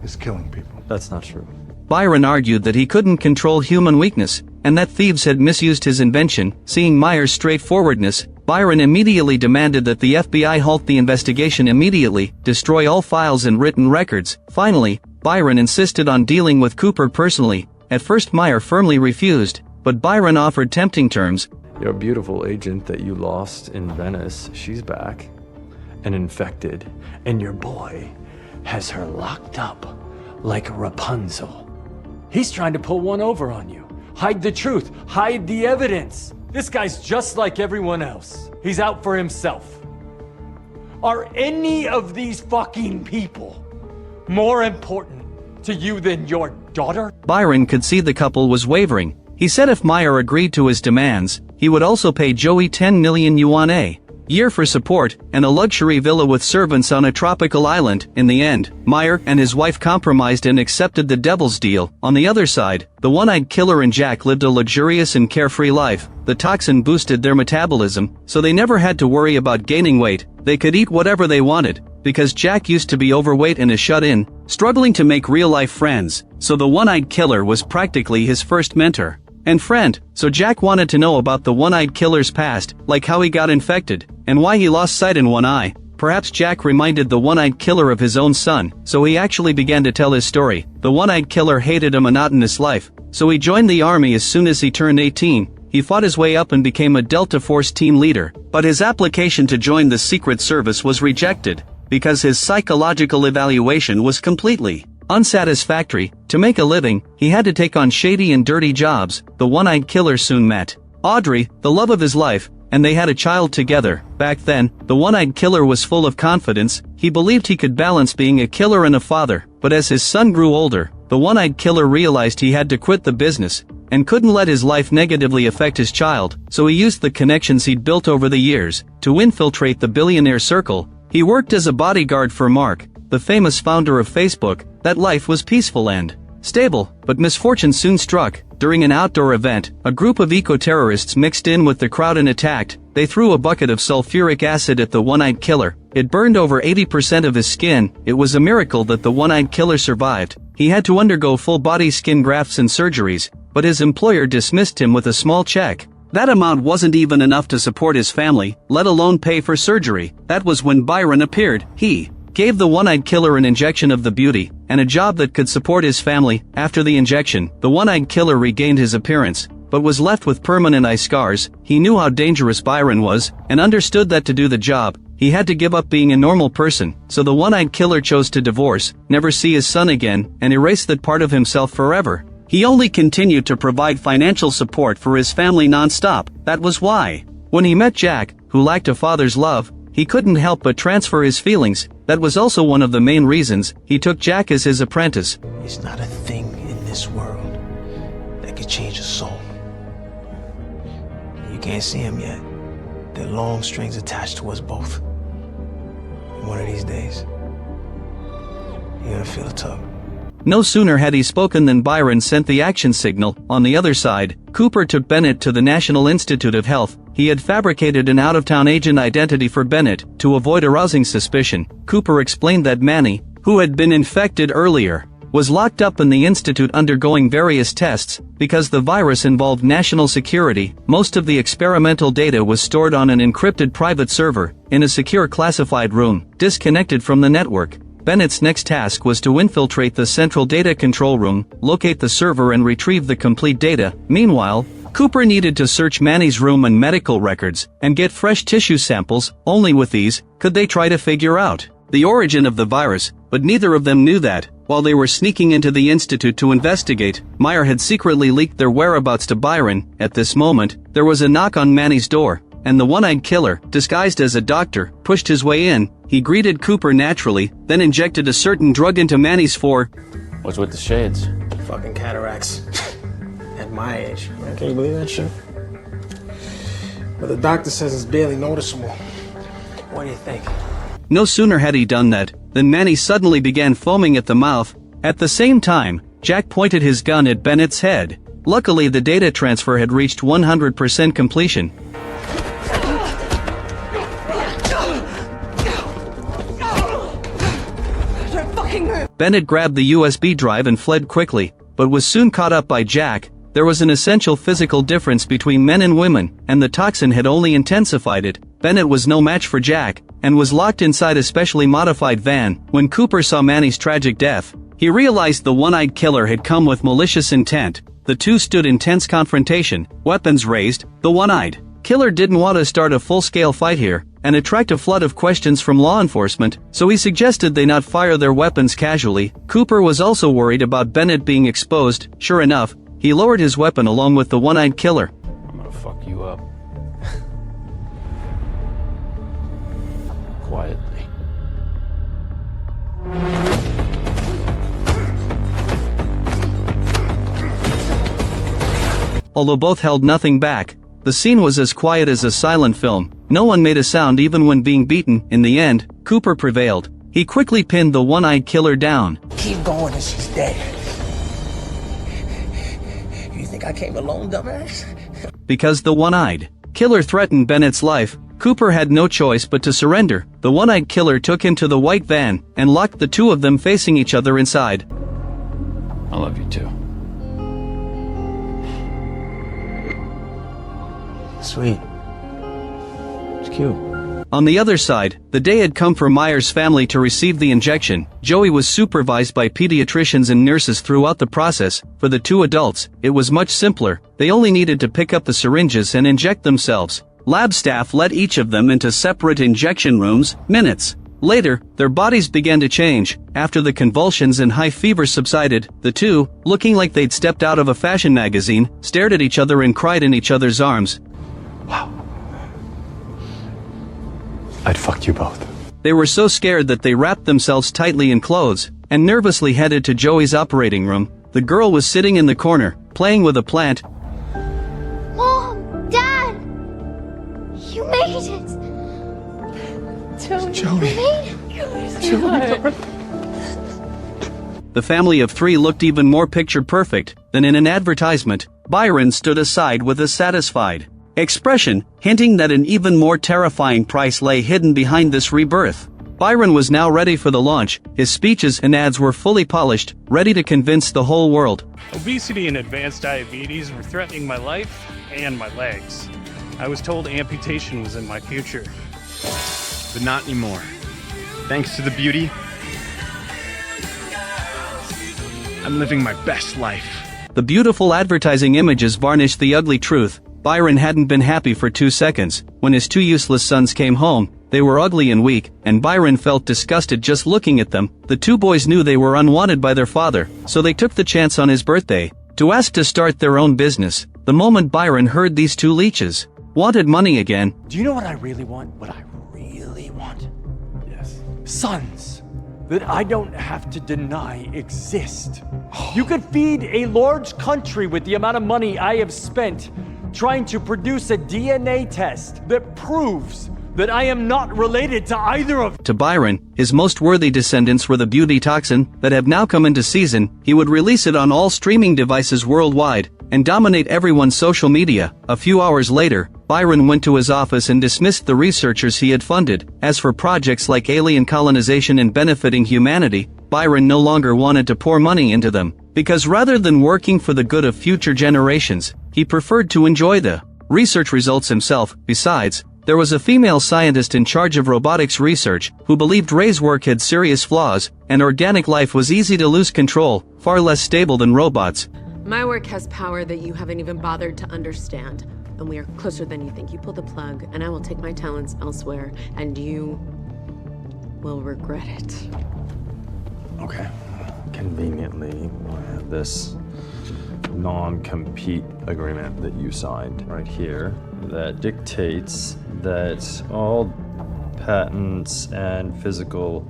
is killing people. That's not true. Byron argued that he couldn't control human weakness, and that thieves had misused his invention. Seeing Meyer's straightforwardness, Byron immediately demanded that the FBI halt the investigation immediately, destroy all files and written records. Finally, Byron insisted on dealing with Cooper personally. At first Meyer firmly refused, but Byron offered tempting terms. Your beautiful agent that you lost in Venice, she's back and infected, and your boy has her locked up like Rapunzel. He's trying to pull one over on you. Hide the truth, hide the evidence. This guy's just like everyone else. He's out for himself. Are any of these fucking people more important to you than your daughter? Byron could see the couple was wavering. He said if Meyer agreed to his demands, he would also pay Joey 10 million yuan a year for support, and a luxury villa with servants on a tropical island. In the end, Meyer and his wife compromised and accepted the devil's deal. On the other side, the one-eyed killer and Jack lived a luxurious and carefree life. The toxin boosted their metabolism, so they never had to worry about gaining weight. They could eat whatever they wanted, because Jack used to be overweight and a shut-in, struggling to make real-life friends, so the one-eyed killer was practically his first mentor and friend. So Jack wanted to know about the one-eyed killer's past, like how he got infected, and why he lost sight in one eye. Perhaps Jack reminded the one-eyed killer of his own son, so he actually began to tell his story. The one-eyed killer hated a monotonous life, so he joined the army as soon as he turned 18. he fought his way up and became a Delta Force team leader, but his application to join the Secret Service was rejected, because his psychological evaluation was completely unsatisfactory. To make a living, he had to take on shady and dirty jobs. The one-eyed killer soon met Audrey, the love of his life, and they had a child together. Back then, the one-eyed killer was full of confidence. He believed he could balance being a killer and a father, but as his son grew older, the one-eyed killer realized he had to quit the business, and couldn't let his life negatively affect his child, so he used the connections he'd built over the years to infiltrate the billionaire circle. He worked as a bodyguard for Mark, the famous founder of Facebook. That life was peaceful and stable, but misfortune soon struck. During an outdoor event, a group of eco-terrorists mixed in with the crowd and attacked. They threw a bucket of sulfuric acid at the one-eyed killer. It burned over 80% of his skin. It was a miracle that the one-eyed killer survived. He had to undergo full-body skin grafts and surgeries, but his employer dismissed him with a small check. That amount wasn't even enough to support his family, let alone pay for surgery. That was when Byron appeared. He gave the one-eyed killer an injection of the beauty, and a job that could support his family. After the injection, the one-eyed killer regained his appearance, but was left with permanent eye scars. He knew how dangerous Byron was, and understood that to do the job, he had to give up being a normal person. So the one-eyed killer chose to divorce, never see his son again, and erase that part of himself forever. He only continued to provide financial support for his family non-stop. That was why, when he met Jack, who lacked a father's love, he couldn't help but transfer his feelings. That was also one of the main reasons he took Jack as his apprentice. There's not a thing in this world that could change a soul. You can't see them yet. They're long strings attached to us both. One of these days, you're gonna feel a tug. No sooner had he spoken than Byron sent the action signal. On the other side, Cooper took Bennett to the National Institute of Health. He had fabricated an out-of-town agent identity for Bennett to avoid arousing suspicion. Cooper explained that Manny, who had been infected earlier, was locked up in the institute undergoing various tests. Because the virus involved national security, most of the experimental data was stored on an encrypted private server in a secure classified room, disconnected from the network. Bennett's next task was to infiltrate the central data control room, locate the server and retrieve the complete data. Meanwhile, Cooper needed to search Manny's room and medical records, and get fresh tissue samples. Only with these could they try to figure out the origin of the virus, but neither of them knew that, while they were sneaking into the institute to investigate, Meyer had secretly leaked their whereabouts to Byron. At this moment, there was a knock on Manny's door, and the one-eyed killer, disguised as a doctor, pushed his way in. He greeted Cooper naturally, then injected a certain drug into Manny's What's with the shades? Fucking cataracts. At my age. Man, can you believe that shit? But the doctor says it's barely noticeable. What do you think? No sooner had he done that, than Manny suddenly began foaming at the mouth. At the same time, Jack pointed his gun at Bennett's head. Luckily, the data transfer had reached 100% completion. Bennett grabbed the USB drive and fled quickly, but was soon caught up by Jack. There was an essential physical difference between men and women, and the toxin had only intensified it. Bennett was no match for Jack, and was locked inside a specially modified van. When Cooper saw Manny's tragic death, he realized the one-eyed killer had come with malicious intent. The two stood in tense confrontation, weapons raised. The one-eyed killer didn't want to start a full-scale fight here, and attract a flood of questions from law enforcement, so he suggested they not fire their weapons casually. Cooper was also worried about Bennett being exposed. Sure enough, he lowered his weapon along with the one-eyed killer. I'm gonna fuck you up. Quietly. Although both held nothing back, the scene was as quiet as a silent film. No one made a sound even when being beaten. In the end, Cooper prevailed. He quickly pinned the one-eyed killer down. Keep going and she's dead. You think I came alone, dumbass? Because the one-eyed killer threatened Bennett's life, Cooper had no choice but to surrender. The one-eyed killer took him to the white van, and locked the two of them facing each other inside. I love you too. Sweet. It's cute. On the other side, the day had come for Meyer's family to receive the injection. Joey was supervised by pediatricians and nurses throughout the process. For the two adults, it was much simpler. They only needed to pick up the syringes and inject themselves. Lab staff led each of them into separate injection rooms. Minutes later, their bodies began to change. After the convulsions and high fever subsided, the two, looking like they'd stepped out of a fashion magazine, stared at each other and cried in each other's arms. Wow. I'd fuck you both. They were so scared that they wrapped themselves tightly in clothes and nervously headed to Joey's operating room. The girl was sitting in the corner, playing with a plant. Mom! Dad! You made it! Joey. You made it! The family of three looked even more picture-perfect than in an advertisement. Byron stood aside with a satisfied expression, hinting that an even more terrifying price lay hidden behind this rebirth. Byron was now ready for the launch. His speeches and ads were fully polished, ready to convince the whole world. Obesity and advanced diabetes were threatening my life and my legs. I was told amputation was in my future. But not anymore. Thanks to the beauty, I'm living my best life. The beautiful advertising images varnished the ugly truth. Byron hadn't been happy for 2 seconds. When his two useless sons came home, they were ugly and weak, and Byron felt disgusted just looking at them. The two boys knew they were unwanted by their father, so they took the chance on his birthday to ask to start their own business. The moment Byron heard these two leeches wanted money again. Do you know what I really want? What I really want? Yes. Sons that I don't have to deny exist. You could feed a large country with the amount of money I have spent trying to produce a DNA test that proves that I am not related to either of. To Byron, his most worthy descendants were the beauty toxin that have now come into season. He would release it on all streaming devices worldwide and dominate everyone's social media. A few hours later, Byron went to his office and dismissed the researchers he had funded. As for projects like alien colonization and benefiting humanity, Byron no longer wanted to pour money into them, because rather than working for the good of future generations, he preferred to enjoy the research results himself. Besides, there was a female scientist in charge of robotics research who believed Ray's work had serious flaws, and organic life was easy to lose control, far less stable than robots. My work has power that you haven't even bothered to understand, and we are closer than you think. You pull the plug, and I will take my talents elsewhere, and you will regret it. Okay. Conveniently, I have this non-compete agreement that you signed right here that dictates that all patents and physical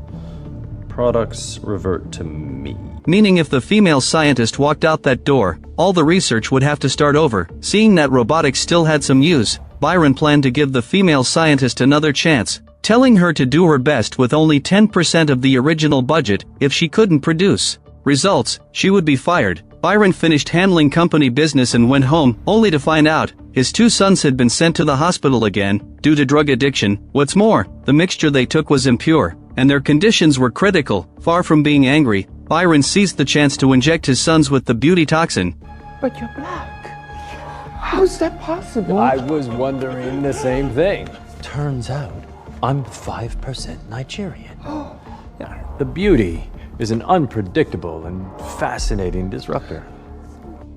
products revert to me. Meaning if the female scientist walked out that door, all the research would have to start over. Seeing that robotics still had some use, Byron planned to give the female scientist another chance, telling her to do her best with only 10% of the original budget. If she couldn't produce results, she would be fired. Byron finished handling company business and went home, only to find out his two sons had been sent to the hospital again, due to drug addiction. What's more, the mixture they took was impure, and their conditions were critical. Far from being angry, Byron seized the chance to inject his sons with the beauty toxin. But you're black. How's that possible? I was wondering the same thing. Turns out, I'm 5% Nigerian. Yeah, the beauty is an unpredictable and fascinating disruptor.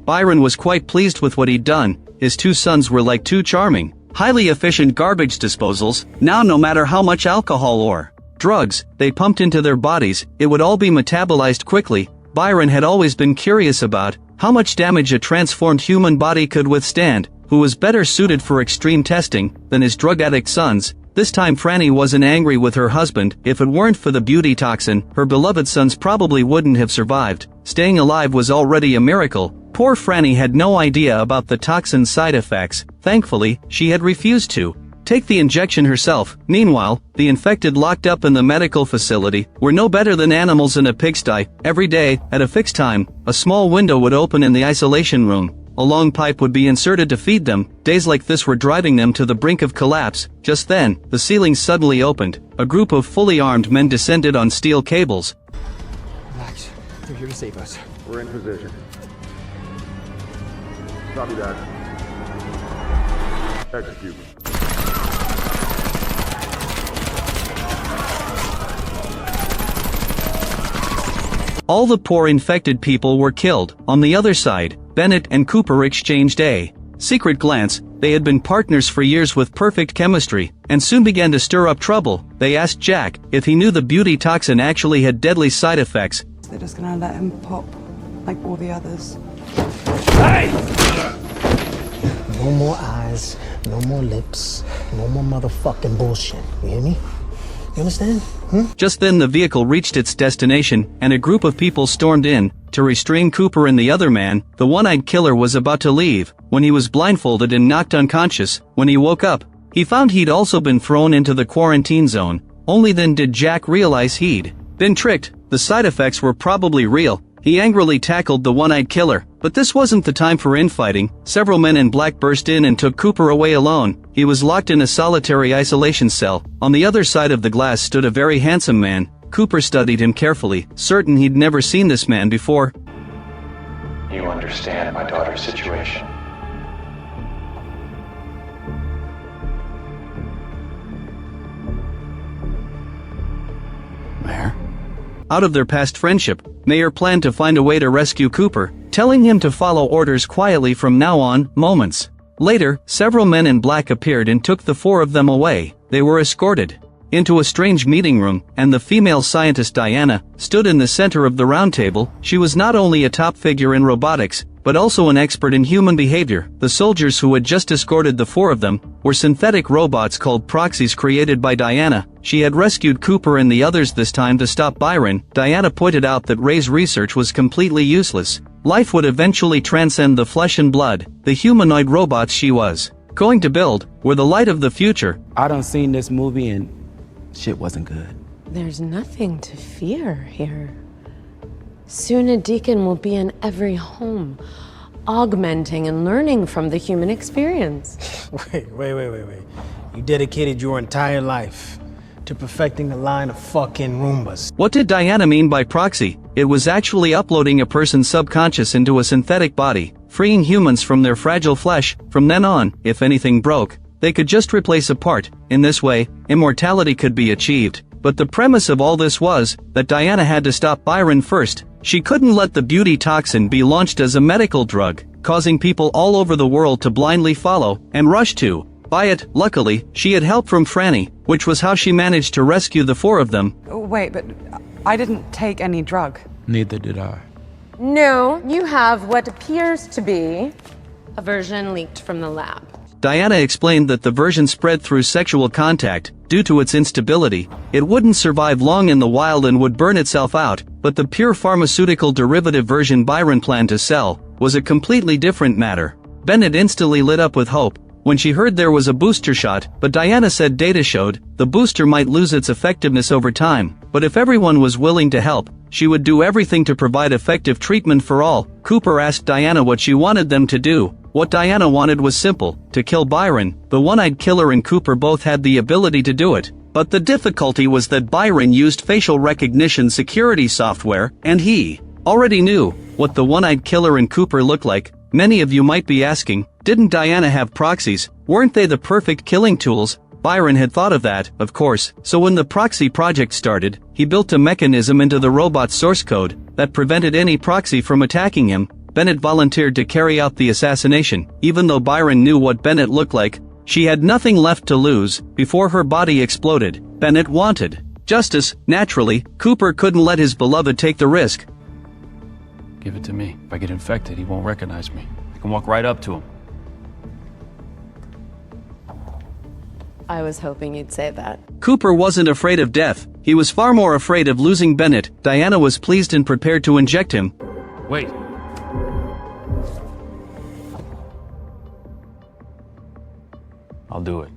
Byron was quite pleased with what he'd done. His two sons were like two charming, highly efficient garbage disposals. Now no matter how much alcohol or drugs they pumped into their bodies, it would all be metabolized quickly. Byron had always been curious about how much damage a transformed human body could withstand. Who was better suited for extreme testing than his drug addict sons? This time Franny wasn't angry with her husband. If it weren't for the beauty toxin, her beloved sons probably wouldn't have survived. Staying alive was already a miracle. Poor Franny had no idea about the toxin's side effects. Thankfully, she had refused to take the injection herself. Meanwhile, the infected locked up in the medical facility were no better than animals in a pigsty. Every day, at a fixed time, a small window would open in the isolation room. A long pipe would be inserted to feed them. Days like this were driving them to the brink of collapse. Just then, the ceiling suddenly opened. A group of fully armed men descended on steel cables. Relax. They're here to save us. We're in position. Copy that. Execute. All the poor infected people were killed. On the other side, Bennett and Cooper exchanged a secret glance. They had been partners for years with perfect chemistry, and soon began to stir up trouble. They asked Jack if he knew the beauty toxin actually had deadly side effects. They're just gonna let him pop, like all the others. Hey! No more eyes, no more lips, no more motherfucking bullshit. You hear me? You understand? Just then the vehicle reached its destination, and a group of people stormed in to restrain Cooper and the other man. The one-eyed killer was about to leave when he was blindfolded and knocked unconscious. When he woke up, he found he'd also been thrown into the quarantine zone. Only then did Jack realize he'd been tricked. The side effects were probably real. He angrily tackled the one-eyed killer, but this wasn't the time for infighting. Several men in black burst in and took Cooper away alone. He was locked in a solitary isolation cell. On the other side of the glass stood a very handsome man. Cooper studied him carefully, certain he'd never seen this man before. You understand my daughter's situation. Meyer? Out of their past friendship, Meyer planned to find a way to rescue Cooper, telling him to follow orders quietly from now on. Moments later, several men in black appeared and took the four of them away. They were escorted into a strange meeting room, and the female scientist Diana stood in the center of the round table. She was not only a top figure in robotics, but also an expert in human behavior. The soldiers who had just escorted the four of them were synthetic robots called proxies created by Diana. She had rescued Cooper and the others this time to stop Byron. Diana pointed out that Ray's research was completely useless. Life would eventually transcend the flesh and blood. The humanoid robots she was going to build were the light of the future. I done seen this movie and shit wasn't good. There's nothing to fear here. Soon a deacon will be in every home, augmenting and learning from the human experience. Wait. You dedicated your entire life to perfecting the line of fucking Roombas. What did Diana mean by proxy? It was actually uploading a person's subconscious into a synthetic body, freeing humans from their fragile flesh. From then on, if anything broke, they could just replace a part. In this way, immortality could be achieved. But the premise of all this was that Diana had to stop Byron first. She couldn't let the beauty toxin be launched as a medical drug, causing people all over the world to blindly follow and rush to buy it. Luckily, she had help from Franny, which was how she managed to rescue the four of them. Wait, but I didn't take any drug. Neither did I. No, you have what appears to be a version leaked from the lab. Diana explained that the version spread through sexual contact. Due to its instability, it wouldn't survive long in the wild and would burn itself out, but the pure pharmaceutical derivative version Byron planned to sell was a completely different matter. Bennett instantly lit up with hope when she heard there was a booster shot, but Diana said data showed the booster might lose its effectiveness over time, but if everyone was willing to help, she would do everything to provide effective treatment for all. Cooper asked Diana what she wanted them to do. What Diana wanted was simple, to kill Byron. The one-eyed killer and Cooper both had the ability to do it, but the difficulty was that Byron used facial recognition security software, and he already knew what the one-eyed killer and Cooper looked like. Many of you might be asking, didn't Diana have proxies? Weren't they the perfect killing tools? Byron had thought of that, of course, so when the proxy project started, he built a mechanism into the robot's source code that prevented any proxy from attacking him. Bennett volunteered to carry out the assassination. Even though Byron knew what Bennett looked like, she had nothing left to lose. Before her body exploded, Bennett wanted justice. Naturally, Cooper couldn't let his beloved take the risk. Give it to me. If I get infected, he won't recognize me. I can walk right up to him. I was hoping you'd say that. Cooper wasn't afraid of death. He was far more afraid of losing Bennett. Diana was pleased and prepared to inject him. Wait. I'll do it.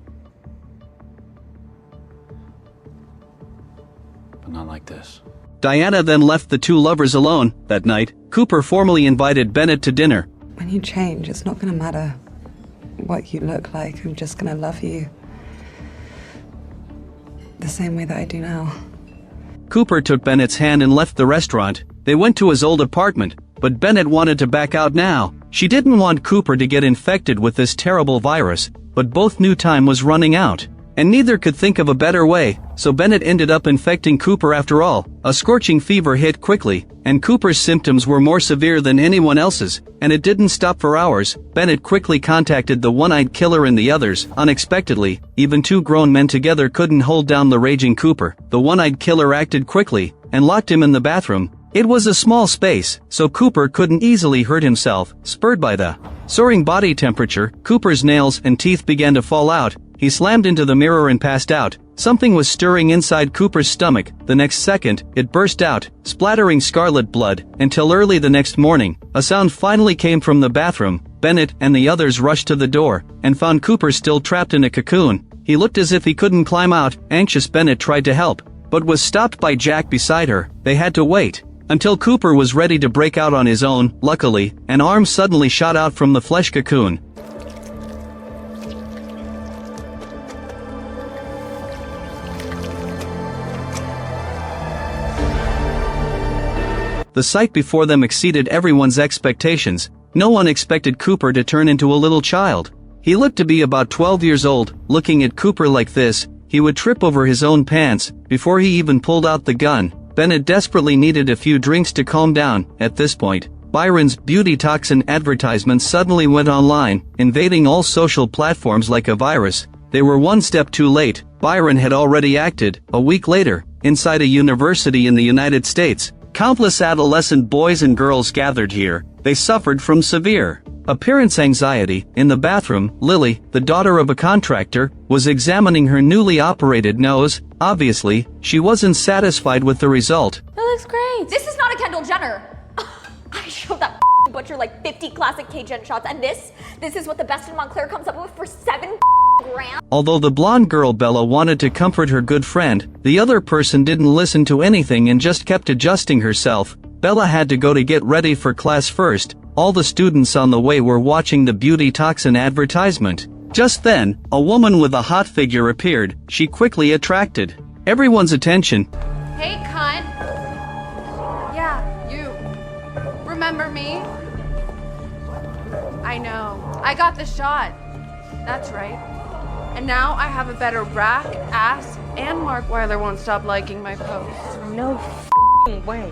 But not like this. Diana then left the two lovers alone. That night, Cooper formally invited Bennett to dinner. When you change, it's not gonna matter what you look like. I'm just gonna love you the same way that I do now. Cooper took Bennett's hand and left the restaurant. They went to his old apartment, but Bennett wanted to back out now. She didn't want Cooper to get infected with this terrible virus, but both knew time was running out. And neither could think of a better way, so Bennett ended up infecting Cooper after all. A scorching fever hit quickly, and Cooper's symptoms were more severe than anyone else's, and it didn't stop for hours. Bennett quickly contacted the one-eyed killer and the others. Unexpectedly, even two grown men together couldn't hold down the raging Cooper. The one-eyed killer acted quickly, and locked him in the bathroom. It was a small space, so Cooper couldn't easily hurt himself. Spurred by the soaring body temperature, Cooper's nails and teeth began to fall out. He slammed into the mirror and passed out. Something was stirring inside Cooper's stomach. The next second, it burst out, splattering scarlet blood, until early the next morning. A sound finally came from the bathroom. Bennett and the others rushed to the door, and found Cooper still trapped in a cocoon. He looked as if he couldn't climb out. Anxious Bennett tried to help, but was stopped by Jack beside her. They had to wait until Cooper was ready to break out on his own. Luckily, an arm suddenly shot out from the flesh cocoon. The sight before them exceeded everyone's expectations. No one expected Cooper to turn into a little child. He looked to be about 12 years old. Looking at Cooper like this, he would trip over his own pants before he even pulled out the gun. Bennett desperately needed a few drinks to calm down. At this point, Byron's beauty toxin advertisements suddenly went online, invading all social platforms like a virus. They were one step too late. Byron had already acted. A week later, inside a university in the United States, countless adolescent boys and girls gathered here. They suffered from severe appearance anxiety. In the bathroom, Lily, the daughter of a contractor, was examining her newly operated nose. Obviously, she wasn't satisfied with the result. That looks great. This is not a Kendall Jenner. I showed that butcher like 50 classic K-Gen shots, and this is what the best in Montclair comes up with for $7 grand. Although the blonde girl Bella wanted to comfort her good friend, the other person didn't listen to anything and just kept adjusting herself. Bella had to go to get ready for class first. All the students on the way were watching the beauty toxin advertisement. Just then, a woman with a hot figure appeared. She quickly attracted everyone's attention. Hey, cunt. Yeah, you. Remember me? I know. I got the shot. That's right. And now I have a better rack, ass, and Mark Weiler won't stop liking my posts. No way.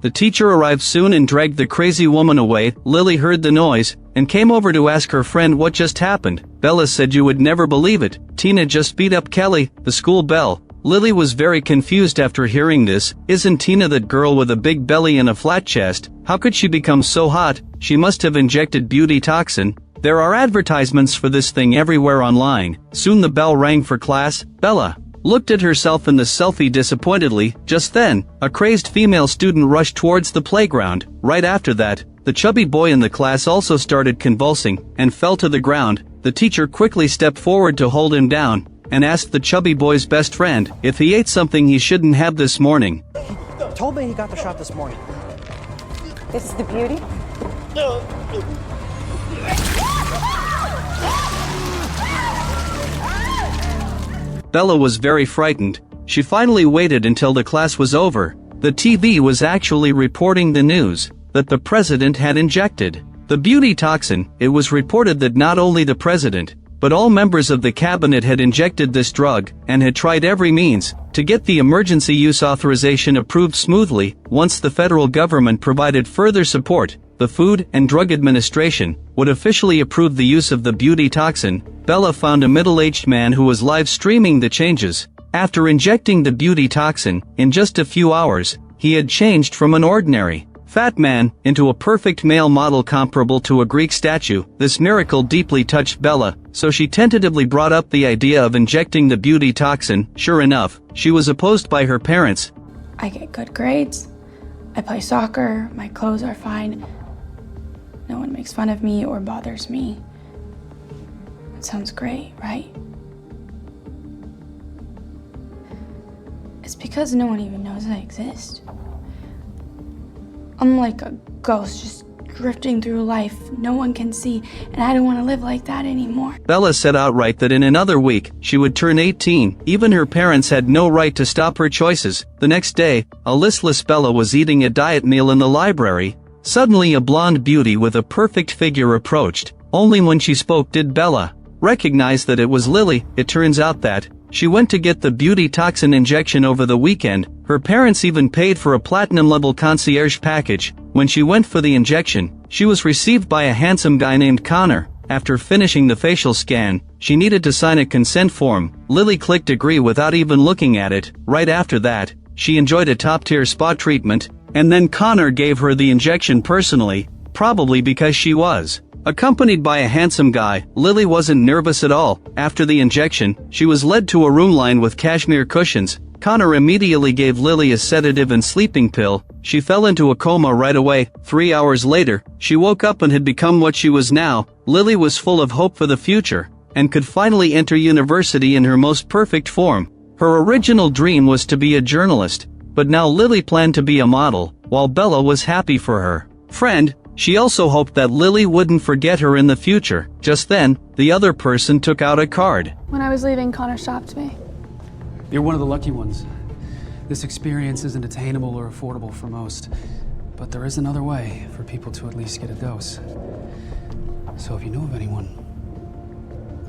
The teacher arrived soon and dragged the crazy woman away. Lily heard the noise and came over to ask her friend what just happened. Bella said you would never believe it. Tina just beat up Kelly, the school belle. Lily was very confused after hearing this. Isn't Tina that girl with a big belly and a flat chest? How could she become so hot? She must have injected beauty toxin. There are advertisements for this thing everywhere online. Soon the bell rang for class. Bella looked at herself in the selfie disappointedly. Just then, a crazed female student rushed towards the playground. Right after that, the chubby boy in the class also started convulsing and fell to the ground. The teacher quickly stepped forward to hold him down and asked the chubby boy's best friend if he ate something he shouldn't have this morning. Told me he got the shot this morning. This is the beauty? Bella was very frightened. She finally waited until the class was over. The TV was actually reporting the news that the president had injected the beauty toxin. It was reported that not only the president, but all members of the cabinet had injected this drug and had tried every means to get the emergency use authorization approved smoothly. Once the federal government provided further support, the Food and Drug Administration would officially approve the use of the beauty toxin. Bella found a middle-aged man who was live streaming the changes. After injecting the beauty toxin, in just a few hours, he had changed from an ordinary fat man into a perfect male model comparable to a Greek statue. This miracle deeply touched Bella, so she tentatively brought up the idea of injecting the beauty toxin. Sure enough, she was opposed by her parents. I get good grades. I play soccer. My clothes are fine. No one makes fun of me or bothers me. It sounds great, right? It's because no one even knows I exist. I'm like a ghost just drifting through life no one can see, and I don't want to live like that anymore. Bella said outright that in another week, she would turn 18. Even her parents had no right to stop her choices. The next day, a listless Bella was eating a diet meal in the library. Suddenly a blonde beauty with a perfect figure approached. Only when she spoke did Bella recognize that it was Lily. It turns out that she went to get the beauty toxin injection over the weekend. Her parents even paid for a platinum-level concierge package. When she went for the injection, she was received by a handsome guy named Connor. After finishing the facial scan, she needed to sign a consent form. Lily clicked agree without even looking at it. Right after that, she enjoyed a top-tier spa treatment, and then Connor gave her the injection personally, probably because she was accompanied by a handsome guy. Lily wasn't nervous at all. After the injection, she was led to a room lined with cashmere cushions. Connor immediately gave Lily a sedative and sleeping pill. She fell into a coma right away. 3 hours later, she woke up and had become what she was now. Lily was full of hope for the future, and could finally enter university in her most perfect form. Her original dream was to be a journalist, but now Lily planned to be a model. While Bella was happy for her friend, she also hoped that Lily wouldn't forget her in the future. Just then, the other person took out a card. When I was leaving, Connor stopped me. You're one of the lucky ones. This experience isn't attainable or affordable for most, but there is another way for people to at least get a dose. So if you know of anyone,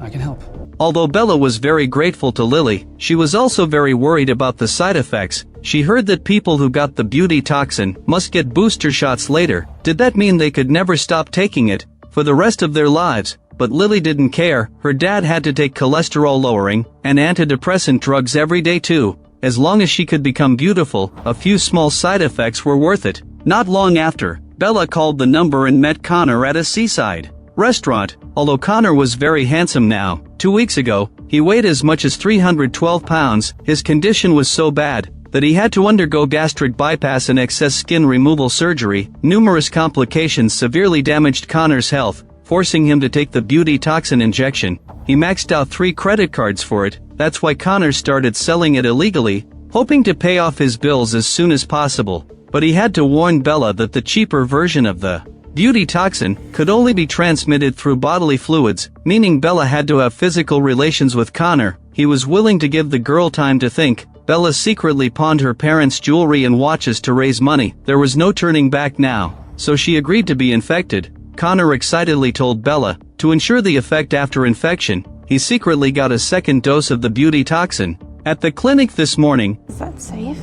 I can help. Although Bella was very grateful to Lily, she was also very worried about the side effects. She heard that people who got the beauty toxin must get booster shots later. Did that mean they could never stop taking it for the rest of their lives? But Lily didn't care. Her dad had to take cholesterol-lowering and antidepressant drugs every day too. As long as she could become beautiful, a few small side effects were worth it. Not long after, Bella called the number and met Connor at a seaside restaurant. Although Connor was very handsome now, 2 weeks ago, he weighed as much as 312 pounds. His condition was so bad that he had to undergo gastric bypass and excess skin removal surgery. Numerous complications severely damaged Connor's health, forcing him to take the beauty toxin injection. He maxed out 3 credit cards for it. That's why Connor started selling it illegally, hoping to pay off his bills as soon as possible. But he had to warn Bella that the cheaper version of the beauty toxin could only be transmitted through bodily fluids, meaning Bella had to have physical relations with Connor. He was willing to give the girl time to think. Bella secretly pawned her parents' jewelry and watches to raise money. There was no turning back now, so she agreed to be infected. Connor excitedly told Bella, to ensure the effect after infection, he secretly got a second dose of the beauty toxin. At the clinic this morning. Is that safe?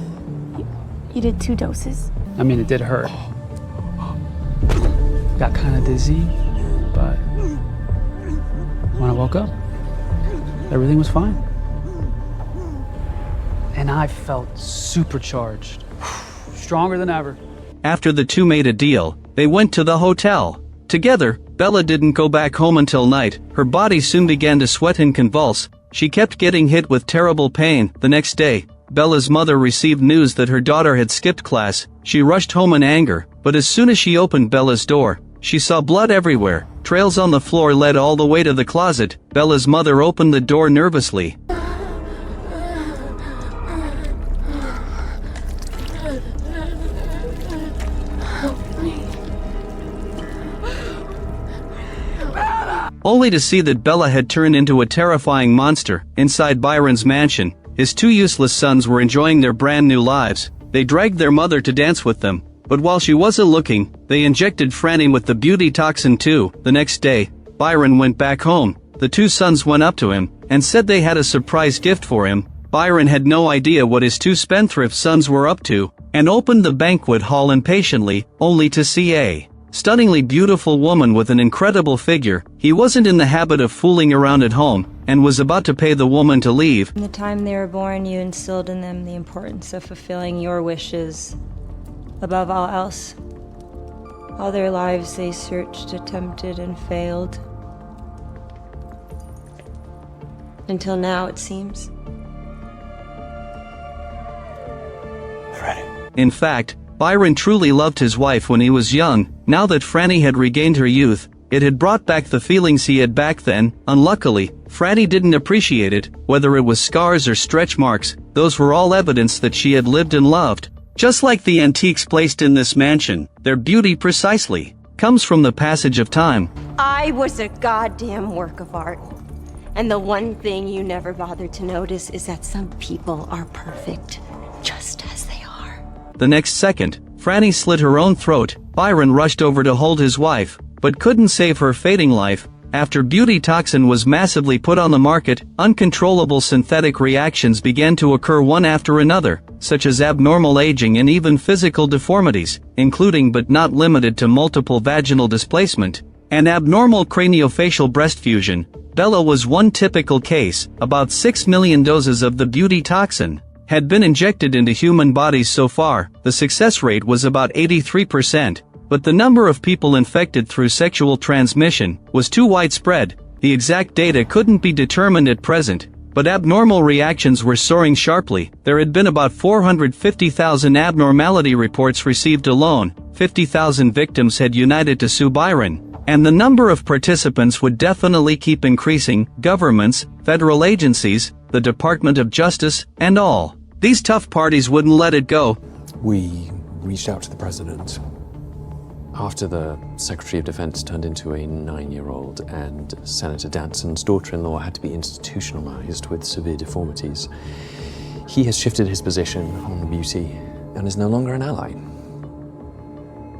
You did 2 doses? I mean, it did hurt. Got kind of dizzy, but when I woke up, everything was fine. And I felt supercharged, stronger than ever. After the two made a deal, they went to the hotel together. Bella didn't go back home until night. Her body soon began to sweat and convulse. She kept getting hit with terrible pain. The next day, Bella's mother received news that her daughter had skipped class. She rushed home in anger, but as soon as she opened Bella's door, she saw blood everywhere. Trails on the floor led all the way to the closet. Bella's mother opened the door nervously. Only to see that Bella had turned into a terrifying monster. Inside Byron's mansion, his 2 useless sons were enjoying their brand new lives. They dragged their mother to dance with them, but while she wasn't looking, they injected Franny with the beauty toxin too. The next day, Byron went back home. The 2 sons went up to him and said they had a surprise gift for him. Byron had no idea what his 2 spendthrift sons were up to, and opened the banquet hall impatiently, only to see a stunningly beautiful woman with an incredible figure. He wasn't in the habit of fooling around at home, and was about to pay the woman to leave. From the time they were born, you instilled in them the importance of fulfilling your wishes above all else. All their lives they searched, attempted, and failed. Until now, it seems. In fact, Byron truly loved his wife when he was young. Now that Franny had regained her youth, it had brought back the feelings he had back then. Unluckily, Franny didn't appreciate it. Whether it was scars or stretch marks, those were all evidence that she had lived and loved. Just like the antiques placed in this mansion, their beauty precisely comes from the passage of time. I was a goddamn work of art. And the one thing you never bothered to notice is that some people are perfect, just as they are. The next second, Franny slit her own throat, Byron rushed over to hold his wife, but couldn't save her fading life. After beauty toxin was massively put on the market, uncontrollable synthetic reactions began to occur one after another, such as abnormal aging and even physical deformities, including but not limited to multiple vaginal displacement and abnormal craniofacial breast fusion. Bella was one typical case. About 6 million doses of the beauty toxin had been injected into human bodies so far. The success rate was about 83%. But the number of people infected through sexual transmission was too widespread. The exact data couldn't be determined at present, but abnormal reactions were soaring sharply. There had been about 450,000 abnormality reports received alone. 50,000 victims had united to sue Byron, and the number of participants would definitely keep increasing. Governments, federal agencies, the Department of Justice, and all these tough parties wouldn't let it go. We reached out to the president after the Secretary of Defense turned into a 9-year-old and Senator Danson's daughter-in-law had to be institutionalized with severe deformities. He has shifted his position on beauty and is no longer an ally.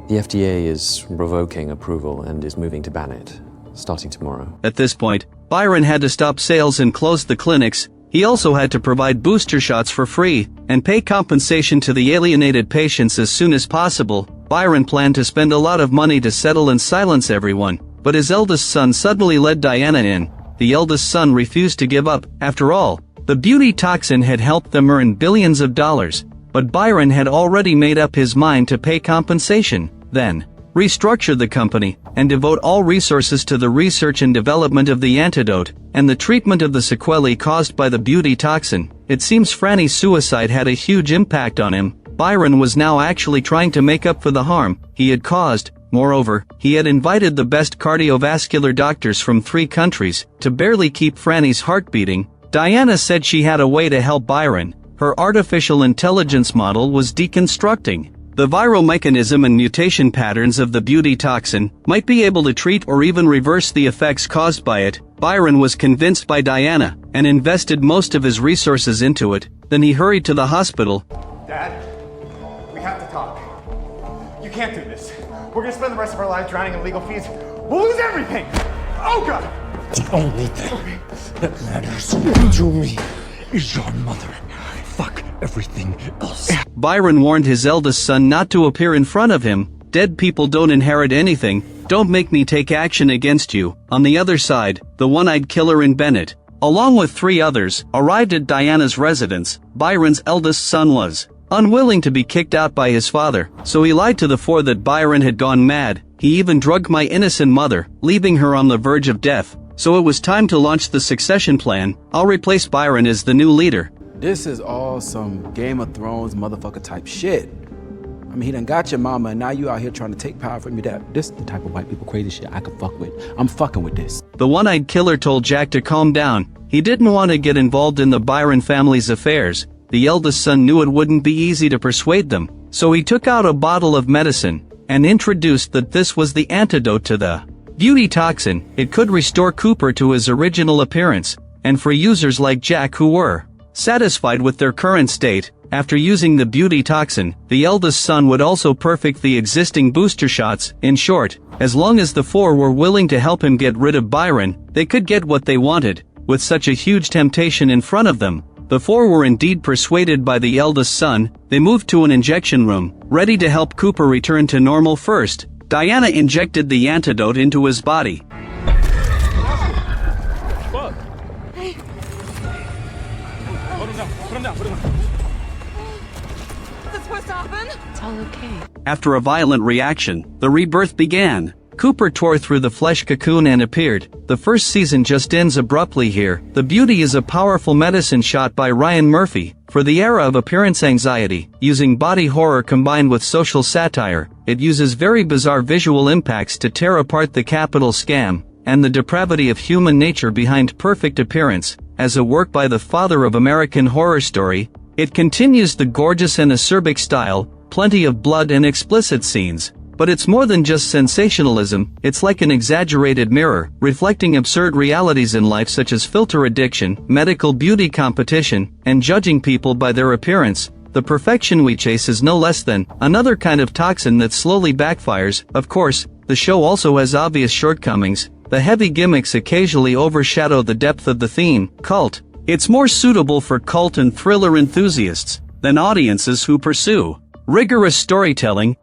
The FDA is revoking approval and is moving to ban it, starting tomorrow. At this point, Byron had to stop sales and close the clinics. He also had to provide booster shots for free and pay compensation to the alienated patients as soon as possible. Byron planned to spend a lot of money to settle and silence everyone, but his eldest son suddenly led Diana in. The eldest son refused to give up. After all, the beauty toxin had helped them earn billions of dollars, but Byron had already made up his mind to pay compensation, then restructure the company, and devote all resources to the research and development of the antidote, and the treatment of the sequelae caused by the beauty toxin. It seems Franny's suicide had a huge impact on him. Byron was now actually trying to make up for the harm he had caused. Moreover, he had invited the best cardiovascular doctors from 3 countries to barely keep Franny's heart beating. Diana said she had a way to help Byron. Her artificial intelligence model was deconstructing the viral mechanism and mutation patterns of the beauty toxin, might be able to treat or even reverse the effects caused by it. Byron was convinced by Diana, and invested most of his resources into it. Then he hurried to the hospital. Dad, we have to talk. You can't do this. We're gonna spend the rest of our lives drowning in legal fees. We'll lose everything! Oh God! The only thing that matters to me is your mother. Fuck everything else. Byron warned his eldest son not to appear in front of him. Dead people don't inherit anything. Don't make me take action against you. On the other side, the one-eyed killer in Bennett, along with 3 others, arrived at Diana's residence. Byron's eldest son was unwilling to be kicked out by his father, so he lied to the 4 that Byron had gone mad. He even drugged my innocent mother, leaving her on the verge of death. So it was time to launch the succession plan. I'll replace Byron as the new leader. This is all some Game of Thrones motherfucker type shit. I mean, he done got your mama and now you out here trying to take power from your dad. This is the type of white people crazy shit I could fuck with. I'm fucking with this. The one-eyed killer told Jack to calm down. He didn't want to get involved in the Byron family's affairs. The eldest son knew it wouldn't be easy to persuade them, so he took out a bottle of medicine and introduced that this was the antidote to the beauty toxin. It could restore Cooper to his original appearance, and for users like Jack who were satisfied with their current state, after using the beauty toxin, the eldest son would also perfect the existing booster shots. In short, as long as the 4 were willing to help him get rid of Byron, they could get what they wanted. With such a huge temptation in front of them, the 4 were indeed persuaded by the eldest son. They moved to an injection room, ready to help Cooper return to normal. First, Diana injected the antidote into his body. It's all okay. After a violent reaction, the rebirth began. Cooper tore through the flesh cocoon and appeared. The first season just ends abruptly here. The Beauty is a powerful medicine shot by Ryan Murphy for the era of appearance anxiety, using body horror combined with social satire. It uses very bizarre visual impacts to tear apart the capital scam and the depravity of human nature behind perfect appearance. As a work by the father of American Horror Story, it continues the gorgeous and acerbic style, plenty of blood and explicit scenes. But it's more than just sensationalism. It's like an exaggerated mirror, reflecting absurd realities in life such as filter addiction, medical beauty competition, and judging people by their appearance. the perfection we chase is no less than another kind of toxin that slowly backfires. Of course, the show also has obvious shortcomings. The heavy gimmicks occasionally overshadow the depth of the theme, cult. It's more suitable for cult and thriller enthusiasts than audiences who pursue rigorous storytelling.